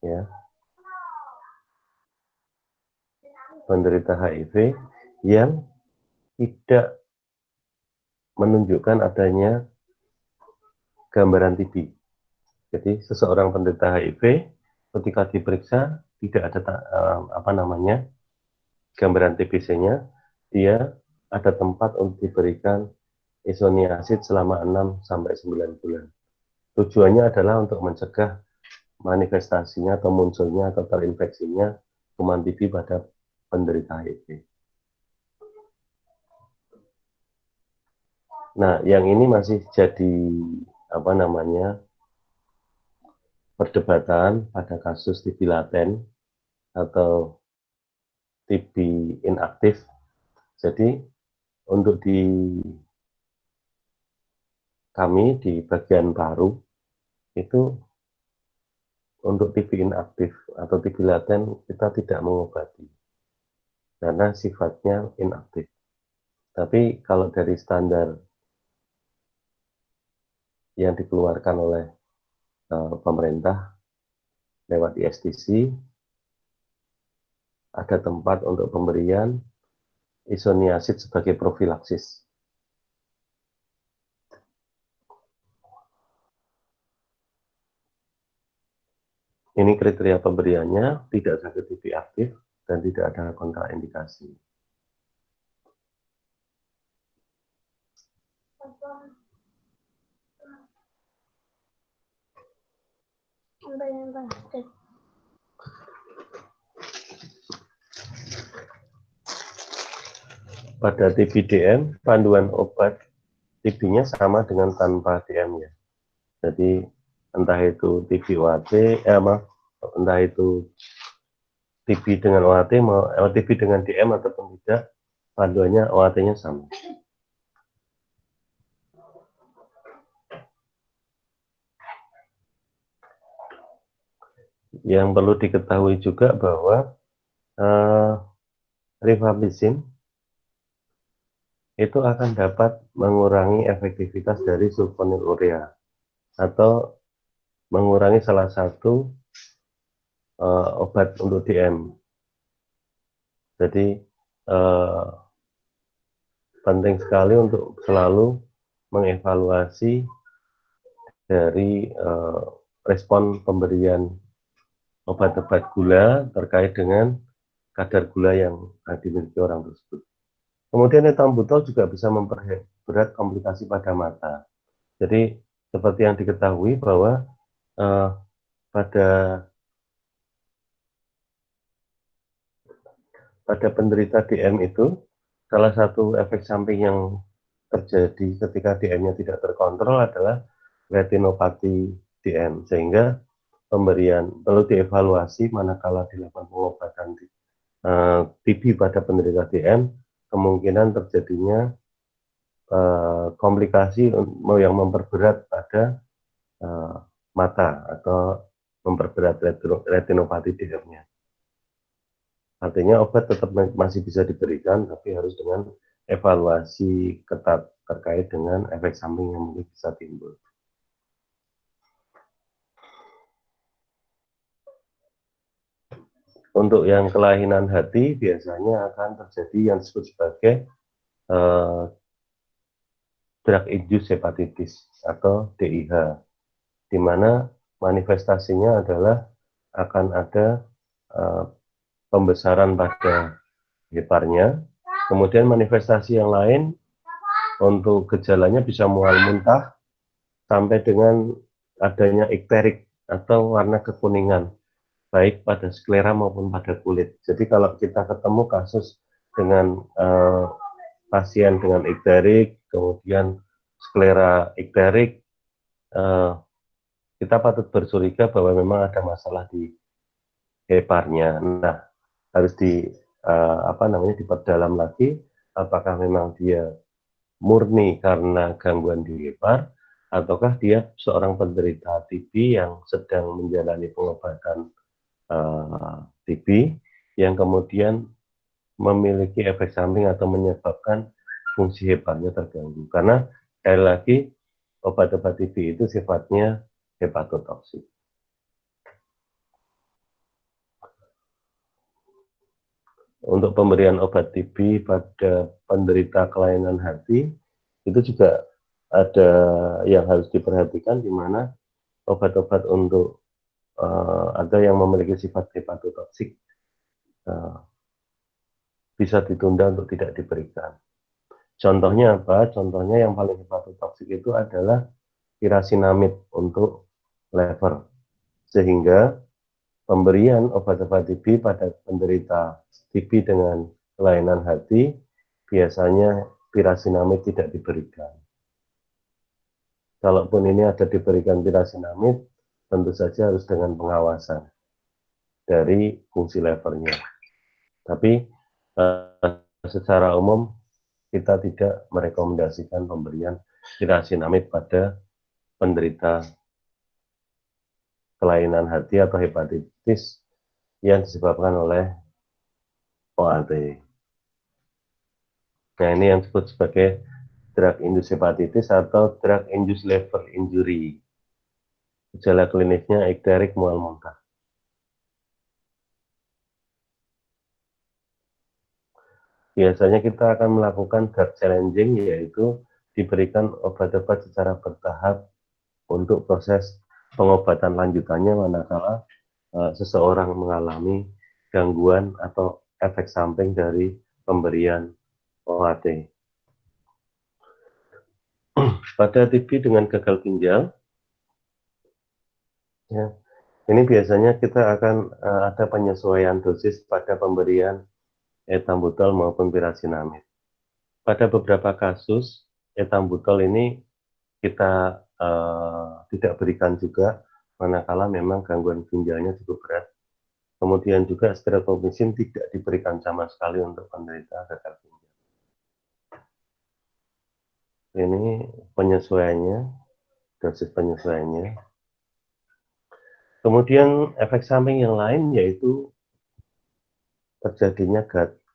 [SPEAKER 1] ya, penderita HIV yang tidak menunjukkan adanya gambaran TB. Jadi seseorang penderita HIV ketika diperiksa tidak ada gambaran TBC-nya, dia ada tempat untuk diberikan isoniazid selama 6 sampai 9 bulan. Tujuannya adalah untuk mencegah manifestasinya atau munculnya atau terinfeksinya kuman TB pada penderita HIV. Nah, yang ini masih jadi perdebatan pada kasus TB laten atau TB inaktif. Jadi untuk kami di bagian paru itu untuk TB inaktif atau TB laten kita tidak mengobati karena sifatnya inaktif. Tapi kalau dari standar yang dikeluarkan oleh pemerintah lewat ISTC, ada tempat untuk pemberian isoniazid sebagai profilaksis. Ini kriteria pemberiannya, tidak sakit TB aktif dan tidak ada kontraindikasi. Pada TB DM, panduan obat TB-nya sama dengan tanpa DM-nya. Jadi entah itu TB OAT, entah itu TB dengan OAT, TB dengan DM ataupun tidak, panduannya OAT-nya sama. Yang perlu diketahui juga bahwa rifampicin itu akan dapat mengurangi efektivitas dari sulfonylurea atau mengurangi salah satu obat untuk DM. Jadi penting sekali untuk selalu mengevaluasi dari respon pemberian obat-obat gula terkait dengan kadar gula yang dimiliki orang tersebut. Kemudian ethambutol juga bisa memperberat komplikasi pada mata. Jadi seperti yang diketahui bahwa pada penderita DM itu salah satu efek samping yang terjadi ketika DM-nya tidak terkontrol adalah retinopati DM, sehingga pemberian perlu dievaluasi manakala dilakukan pengobatan TB pada penderita DM, kemungkinan terjadinya komplikasi yang memperberat pada mata atau memperberat retinopati DM-nya. Artinya obat tetap masih bisa diberikan, tapi harus dengan evaluasi ketat terkait dengan efek samping yang mungkin bisa timbul. Untuk yang kelainan hati biasanya akan terjadi yang disebut sebagai drug induced hepatitis atau DIH, di mana manifestasinya adalah akan ada pembesaran pada heparnya. Kemudian manifestasi yang lain untuk gejalanya bisa mual muntah sampai dengan adanya ikterik atau warna kekuningan, baik pada sklera maupun pada kulit. Jadi kalau kita ketemu kasus dengan pasien dengan ikterik, kemudian sklera ikterik, kita patut bersuriga bahwa memang ada masalah di heparnya. Nah, harus diperdalam lagi apakah memang dia murni karena gangguan di hepar ataukah dia seorang penderita TB yang sedang menjalani pengobatan TB yang kemudian memiliki efek samping atau menyebabkan fungsi heparnya terganggu. Karena sekali lagi obat-obat TB itu sifatnya hepatotoksik. Untuk pemberian obat TB pada penderita kelainan hati itu juga ada yang harus diperhatikan, di mana obat-obat untuk ada yang memiliki sifat hepatotoksik bisa ditunda untuk tidak diberikan. Contohnya apa? Contohnya yang paling hepatotoksik itu adalah pirasinamid untuk lever, sehingga pemberian obat-obat TB pada penderita TB dengan kelainan hati biasanya pirasinamid tidak diberikan. Kalaupun ini ada diberikan pirasinamid, tentu saja harus dengan pengawasan dari fungsi levernya. Tapi secara umum kita tidak merekomendasikan pemberian pirasinamid pada penderita kelainan hati atau hepatitis yang disebabkan oleh OAT. Nah, ini yang disebut sebagai drug induced hepatitis atau drug induced liver injury. Gejala klinisnya ikterik, mual muntah. Biasanya kita akan melakukan drug challenging, yaitu diberikan obat-obat secara bertahap untuk proses pengobatan lanjutannya manakala seseorang mengalami gangguan atau efek samping dari pemberian OAT. Pada TB dengan gagal ginjal, ya, ini biasanya kita akan ada penyesuaian dosis pada pemberian ethambutol maupun pirasinamid. Pada beberapa kasus, ethambutol ini kita tidak berikan juga manakala memang gangguan ginjalnya cukup berat. Kemudian juga streptomycin tidak diberikan sama sekali untuk penderita gagal ginjal. Ini penyesuaiannya, dosis penyesuaiannya. Kemudian efek samping yang lain yaitu terjadinya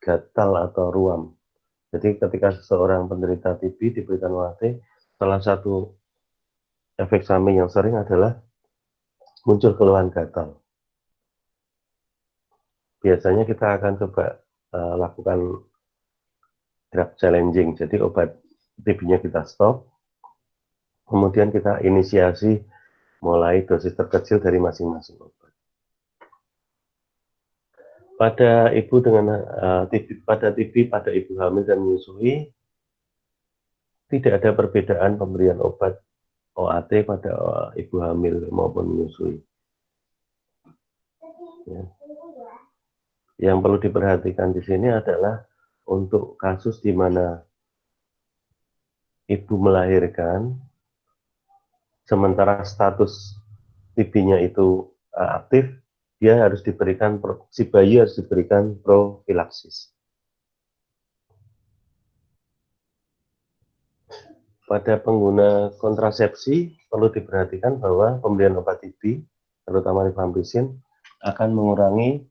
[SPEAKER 1] gatal atau ruam. Jadi ketika seseorang penderita TB diberikan OAT, salah satu efek samping yang sering adalah muncul keluhan gatal. Biasanya kita akan coba lakukan drug challenging, jadi obat TB-nya kita stop, kemudian kita inisiasi mulai dosis terkecil dari masing-masing obat. Pada ibu dengan TB pada ibu hamil dan menyusui, tidak ada perbedaan pemberian obat OAT pada ibu hamil maupun menyusui. Ya. Yang perlu diperhatikan di sini adalah untuk kasus di mana ibu melahirkan, sementara status TB-nya itu aktif, dia harus diberikan, si bayi harus diberikan profilaksis. Pada pengguna kontrasepsi perlu diperhatikan bahwa pemberian obat TB, terutama rifampicin, akan mengurangi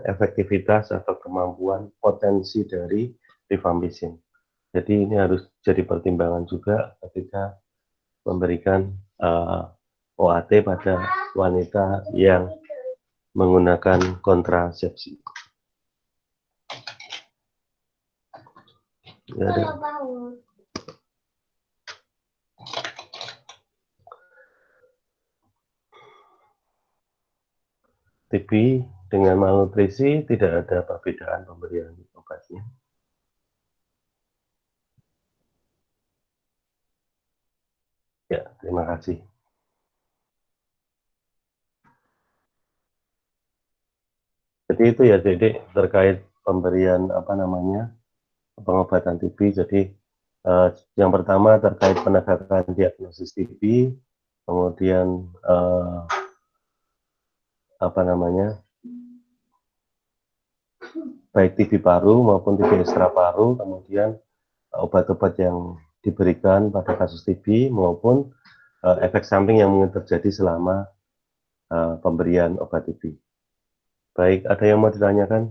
[SPEAKER 1] efektivitas atau kemampuan potensi dari rifampicin. Jadi ini harus jadi pertimbangan juga ketika memberikan OAT pada wanita yang menggunakan kontrasepsi. Ya, TB dengan malnutrisi tidak ada perbedaan pemberian obatnya. Ya, terima kasih. Jadi itu ya, Dede, terkait pemberian pengobatan TB. Jadi yang pertama terkait penegakan diagnosis TB, kemudian baik TB paru maupun TB ekstra paru, kemudian obat-obat yang diberikan pada kasus TB maupun efek samping yang mungkin terjadi selama pemberian obat TB. Baik, ada yang mau ditanyakan?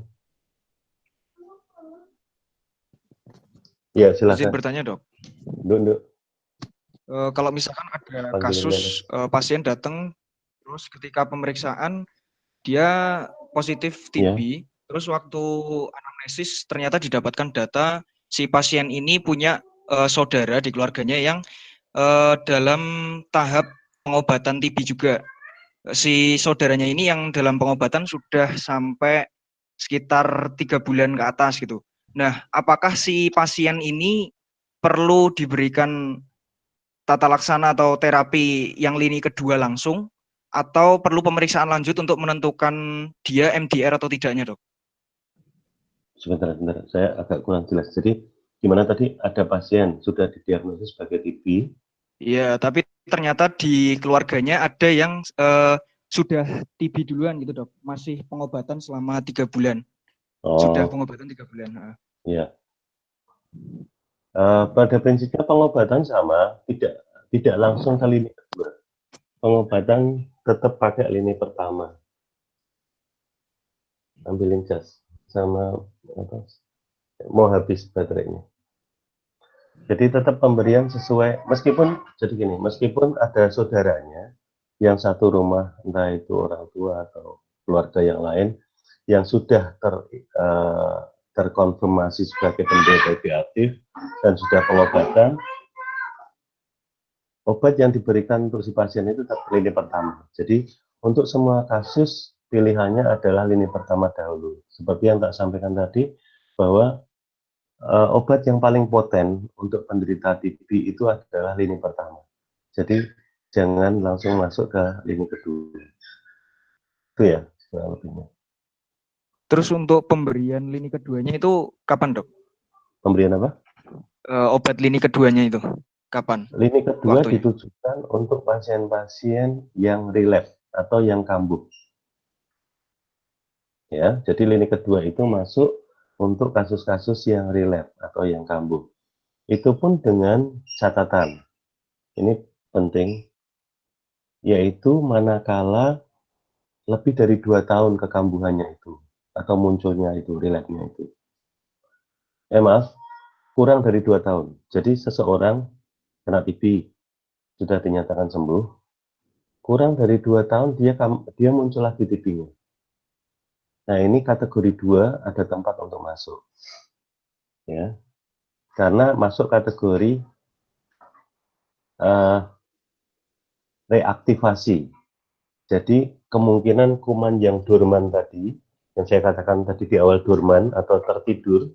[SPEAKER 1] Ya, silakan.
[SPEAKER 2] Izin bertanya, Dok.
[SPEAKER 1] Duk.
[SPEAKER 2] Kalau misalkan ada
[SPEAKER 1] Panggilan
[SPEAKER 2] kasus pasien datang, terus ketika pemeriksaan dia positif TB, terus waktu anamnesis ternyata didapatkan data si pasien ini punya saudara di keluarganya yang dalam tahap pengobatan TB juga. Si saudaranya ini yang dalam pengobatan sudah sampai sekitar 3 bulan ke atas gitu. Nah, apakah si pasien ini perlu diberikan tata laksana atau terapi yang lini kedua langsung, atau perlu pemeriksaan lanjut untuk menentukan dia MDR atau tidaknya, Dok?
[SPEAKER 1] Sebentar, saya agak kurang jelas. Jadi, gimana tadi ada pasien sudah didiagnosis sebagai TB?
[SPEAKER 2] Iya, tapi ternyata di keluarganya ada yang sudah TB duluan gitu, Dok. Masih pengobatan selama 3 bulan. Sudah pengobatan 3 bulan.
[SPEAKER 1] Iya. Pada prinsipnya pengobatan sama, tidak langsung ke lini kedua. Pengobatan tetap pakai lini pertama. Ambilin jas sama mau habis baterainya. Jadi tetap pemberian sesuai, meskipun ada saudaranya yang satu rumah, entah itu orang tua atau keluarga yang lain, yang sudah terkonfirmasi sebagai penderita TB aktif dan sudah pengobatan, obat yang diberikan untuk si pasien itu tetap lini pertama. Jadi untuk semua kasus pilihannya adalah lini pertama dahulu. Seperti yang tak sampaikan tadi, bahwa obat yang paling poten untuk penderita TB itu adalah lini pertama. Jadi jangan langsung masuk ke lini kedua. Itu ya, kurang lebihnya.
[SPEAKER 2] Terus untuk pemberian lini keduanya itu kapan, Dok?
[SPEAKER 1] Pemberian apa?
[SPEAKER 2] Obat lini keduanya itu kapan?
[SPEAKER 1] Lini kedua
[SPEAKER 2] waktunya
[SPEAKER 1] ditujukan untuk pasien-pasien yang relapse atau yang kambuh. Ya, jadi lini kedua itu masuk untuk kasus-kasus yang relapse atau yang kambuh. Itu pun dengan catatan. Ini penting, yaitu manakala lebih dari 2 tahun kekambuhannya itu atau munculnya itu, relapse-nya itu. Maaf, kurang dari 2 tahun. Jadi seseorang kena TB sudah dinyatakan sembuh, kurang dari 2 tahun dia muncul lagi TB-nya. Nah, ini kategori 2 ada tempat untuk masuk. Ya. Karena masuk kategori reaktivasi. Jadi kemungkinan kuman yang dorman tadi, yang saya katakan tadi di awal dorman atau tertidur,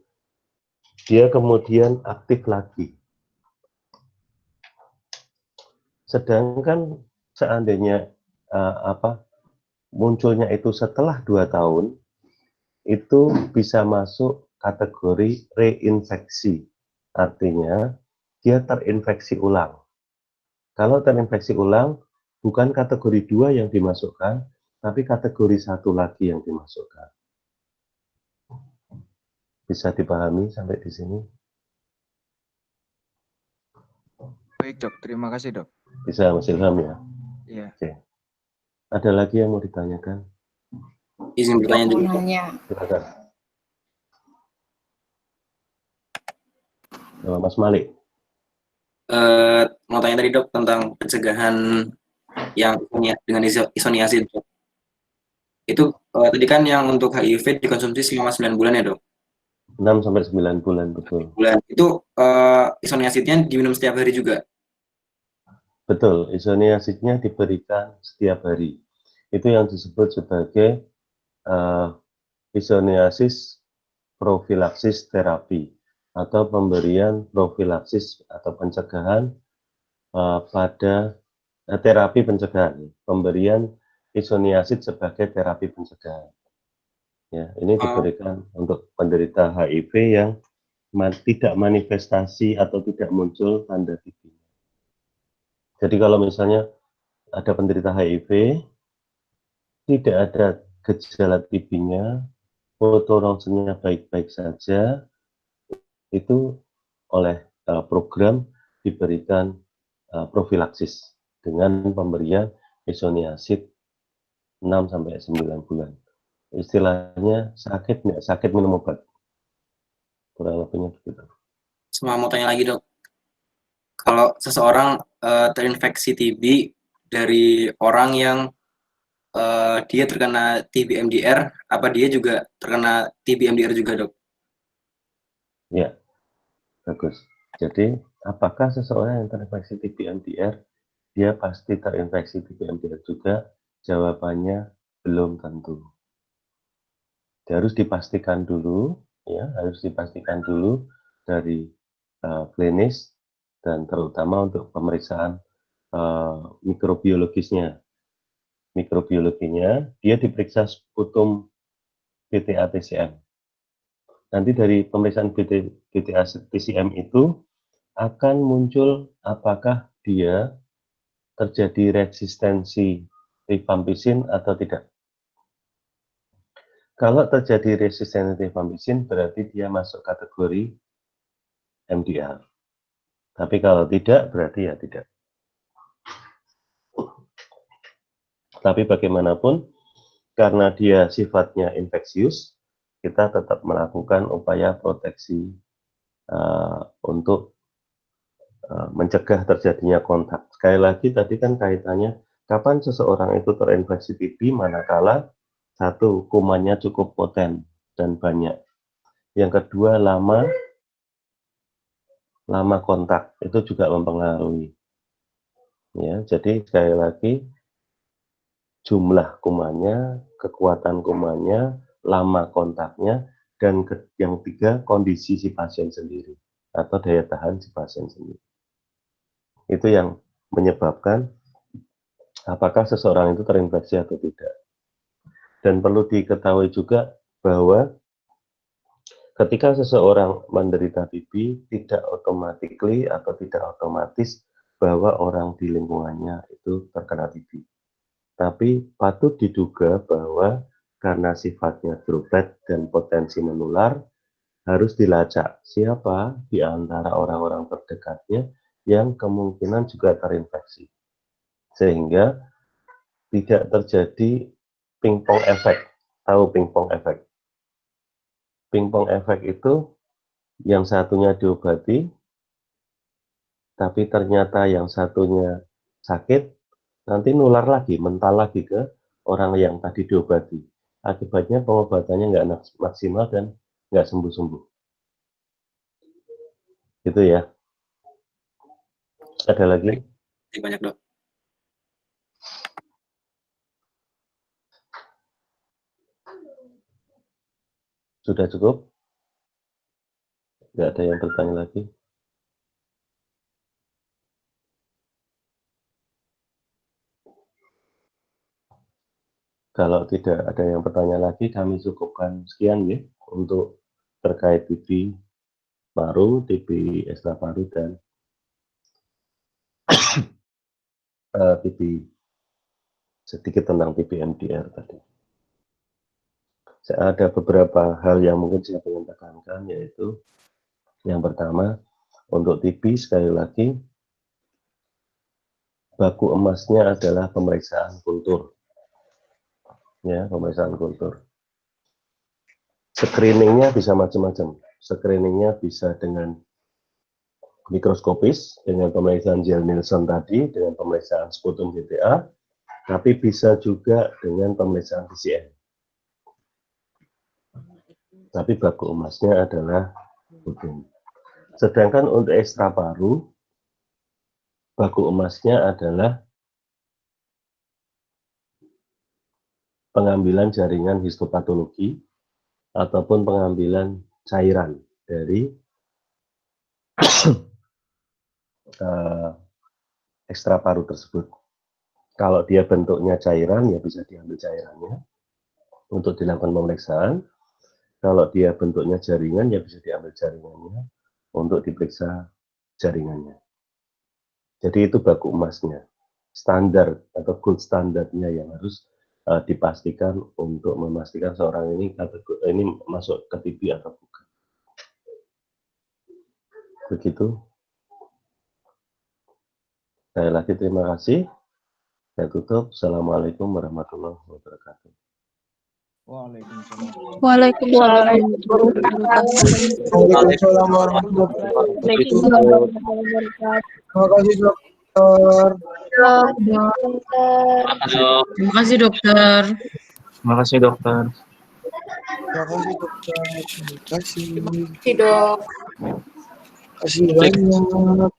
[SPEAKER 1] dia kemudian aktif lagi. Sedangkan seandainya munculnya itu setelah 2 tahun, itu bisa masuk kategori reinfeksi. Artinya dia terinfeksi ulang. Kalau terinfeksi ulang, bukan kategori 2 yang dimasukkan, tapi kategori 1 lagi yang dimasukkan. Bisa dipahami sampai di sini?
[SPEAKER 2] Baik, Dok. Terima kasih, Dok.
[SPEAKER 1] Bisa, Mas Ilham ya?
[SPEAKER 2] Iya.
[SPEAKER 1] Oke. Ada lagi yang mau ditanyakan?
[SPEAKER 4] Izin bertanya juga.
[SPEAKER 1] Silakan. Mas Malik.
[SPEAKER 4] Mau tanya tadi, Dok, tentang pencegahan yang dengan isoniazid, Dok. Itu tadi kan yang untuk HIV dikonsumsi selama 9 bulan ya, Dok?
[SPEAKER 1] 6 sampai 9 bulan, betul.
[SPEAKER 4] Itu isoniazidnya diminum setiap hari juga?
[SPEAKER 1] Betul, isoniazidnya diberikan setiap hari. Itu yang disebut sebagai isoniasis profilaksis terapi atau pemberian profilaksis atau pencegahan pada terapi pencegahan, pemberian isoniasis sebagai terapi pencegahan. Ya, ini diberikan untuk penderita HIV yang tidak manifestasi atau tidak muncul tanda TB. Jadi kalau misalnya ada penderita HIV, tidak ada gejala TB-nya, foto ronsennya baik-baik saja, itu oleh program diberikan profilaksis dengan pemberian isoniazid 6-9 bulan. Istilahnya sakit nggak sakit minum obat. Kurang lebihnya begitu.
[SPEAKER 4] Semua mau tanya lagi, Dok. Kalau seseorang terinfeksi TB dari orang yang dia terkena TB MDR, apa dia juga terkena TB MDR juga, Dok?
[SPEAKER 1] Ya, bagus. Jadi, apakah seseorang yang terinfeksi TB MDR, dia pasti terinfeksi TB MDR juga? Jawabannya belum tentu. Dia harus dipastikan dulu, ya, harus dipastikan dulu dari klinis dan terutama untuk pemeriksaan mikrobiologisnya. Mikrobiologinya, dia diperiksa sputum BTA-TCM. Nanti dari pemeriksaan BTA-TCM itu akan muncul apakah dia terjadi resistensi rifampicin atau tidak. Kalau terjadi resistensi rifampicin berarti dia masuk kategori MDR. Tapi kalau tidak berarti ya tidak. Tapi bagaimanapun karena dia sifatnya infeksius, kita tetap melakukan upaya proteksi untuk mencegah terjadinya kontak. Sekali lagi tadi kan kaitannya kapan seseorang itu terinfeksi TB manakala satu, kumannya cukup poten dan banyak. Yang kedua, lama kontak itu juga mempengaruhi. Ya, jadi sekali lagi jumlah kumannya, kekuatan kumannya, lama kontaknya, dan yang ketiga kondisi si pasien sendiri atau daya tahan si pasien sendiri. Itu yang menyebabkan apakah seseorang itu terinfeksi atau tidak. Dan perlu diketahui juga bahwa ketika seseorang menderita TB, tidak otomatis bahwa orang di lingkungannya itu terkena TB. Tapi patut diduga bahwa karena sifatnya droplet dan potensi menular, harus dilacak siapa di antara orang-orang terdekatnya yang kemungkinan juga terinfeksi. Sehingga tidak terjadi pingpong efek. Tahu pingpong efek? Pingpong efek itu yang satunya diobati, tapi ternyata yang satunya sakit, nanti nular lagi, mental lagi ke orang yang tadi diobati. Akibatnya pengobatannya nggak maksimal dan nggak sembuh-sembuh. Gitu ya. Ada lagi?
[SPEAKER 4] Banyak, Dok.
[SPEAKER 1] Sudah cukup? Nggak ada yang bertanya lagi? Kalau tidak ada yang bertanya lagi, kami cukupkan sekian ya untuk terkait TB paru, TB ekstraparu dan TB sedikit tentang TB MDR tadi. Ada beberapa hal yang mungkin saya ingin tekankan, yaitu yang pertama, untuk TB sekali lagi, baku emasnya adalah pemeriksaan kultur. Ya, pemeriksaan kultur. Screeningnya bisa macam-macam. Screeningnya bisa dengan mikroskopis, dengan pemeriksaan gel Nielsen tadi, dengan pemeriksaan sputum BTA, tapi bisa juga dengan pemeriksaan PCR. Tapi baku emasnya adalah putum. Sedangkan untuk ekstraparu, baku emasnya adalah pengambilan jaringan histopatologi ataupun pengambilan cairan dari ekstra paru tersebut. Kalau dia bentuknya cairan, ya bisa diambil cairannya untuk dilakukan pemeriksaan. Kalau dia bentuknya jaringan, ya bisa diambil jaringannya untuk diperiksa jaringannya. Jadi itu baku emasnya, standar atau gold standarnya yang harus dipastikan untuk memastikan seorang ini masuk ke TB atau bukan. Begitu. Sekali lagi terima kasih. Saya tutup. Assalamualaikum warahmatullahi wabarakatuh.
[SPEAKER 2] Waalaikumsalam.
[SPEAKER 5] Waalaikumsalam.
[SPEAKER 6] Waalaikumsalam warahmatullahi wabarakatuh. Terima kasih dokter.
[SPEAKER 3] Terima kasih dokter.
[SPEAKER 7] Terima kasih dokter.
[SPEAKER 6] Terima kasih dokter. Terima kasih.
[SPEAKER 3] Dok.
[SPEAKER 6] Terima kasih banyak.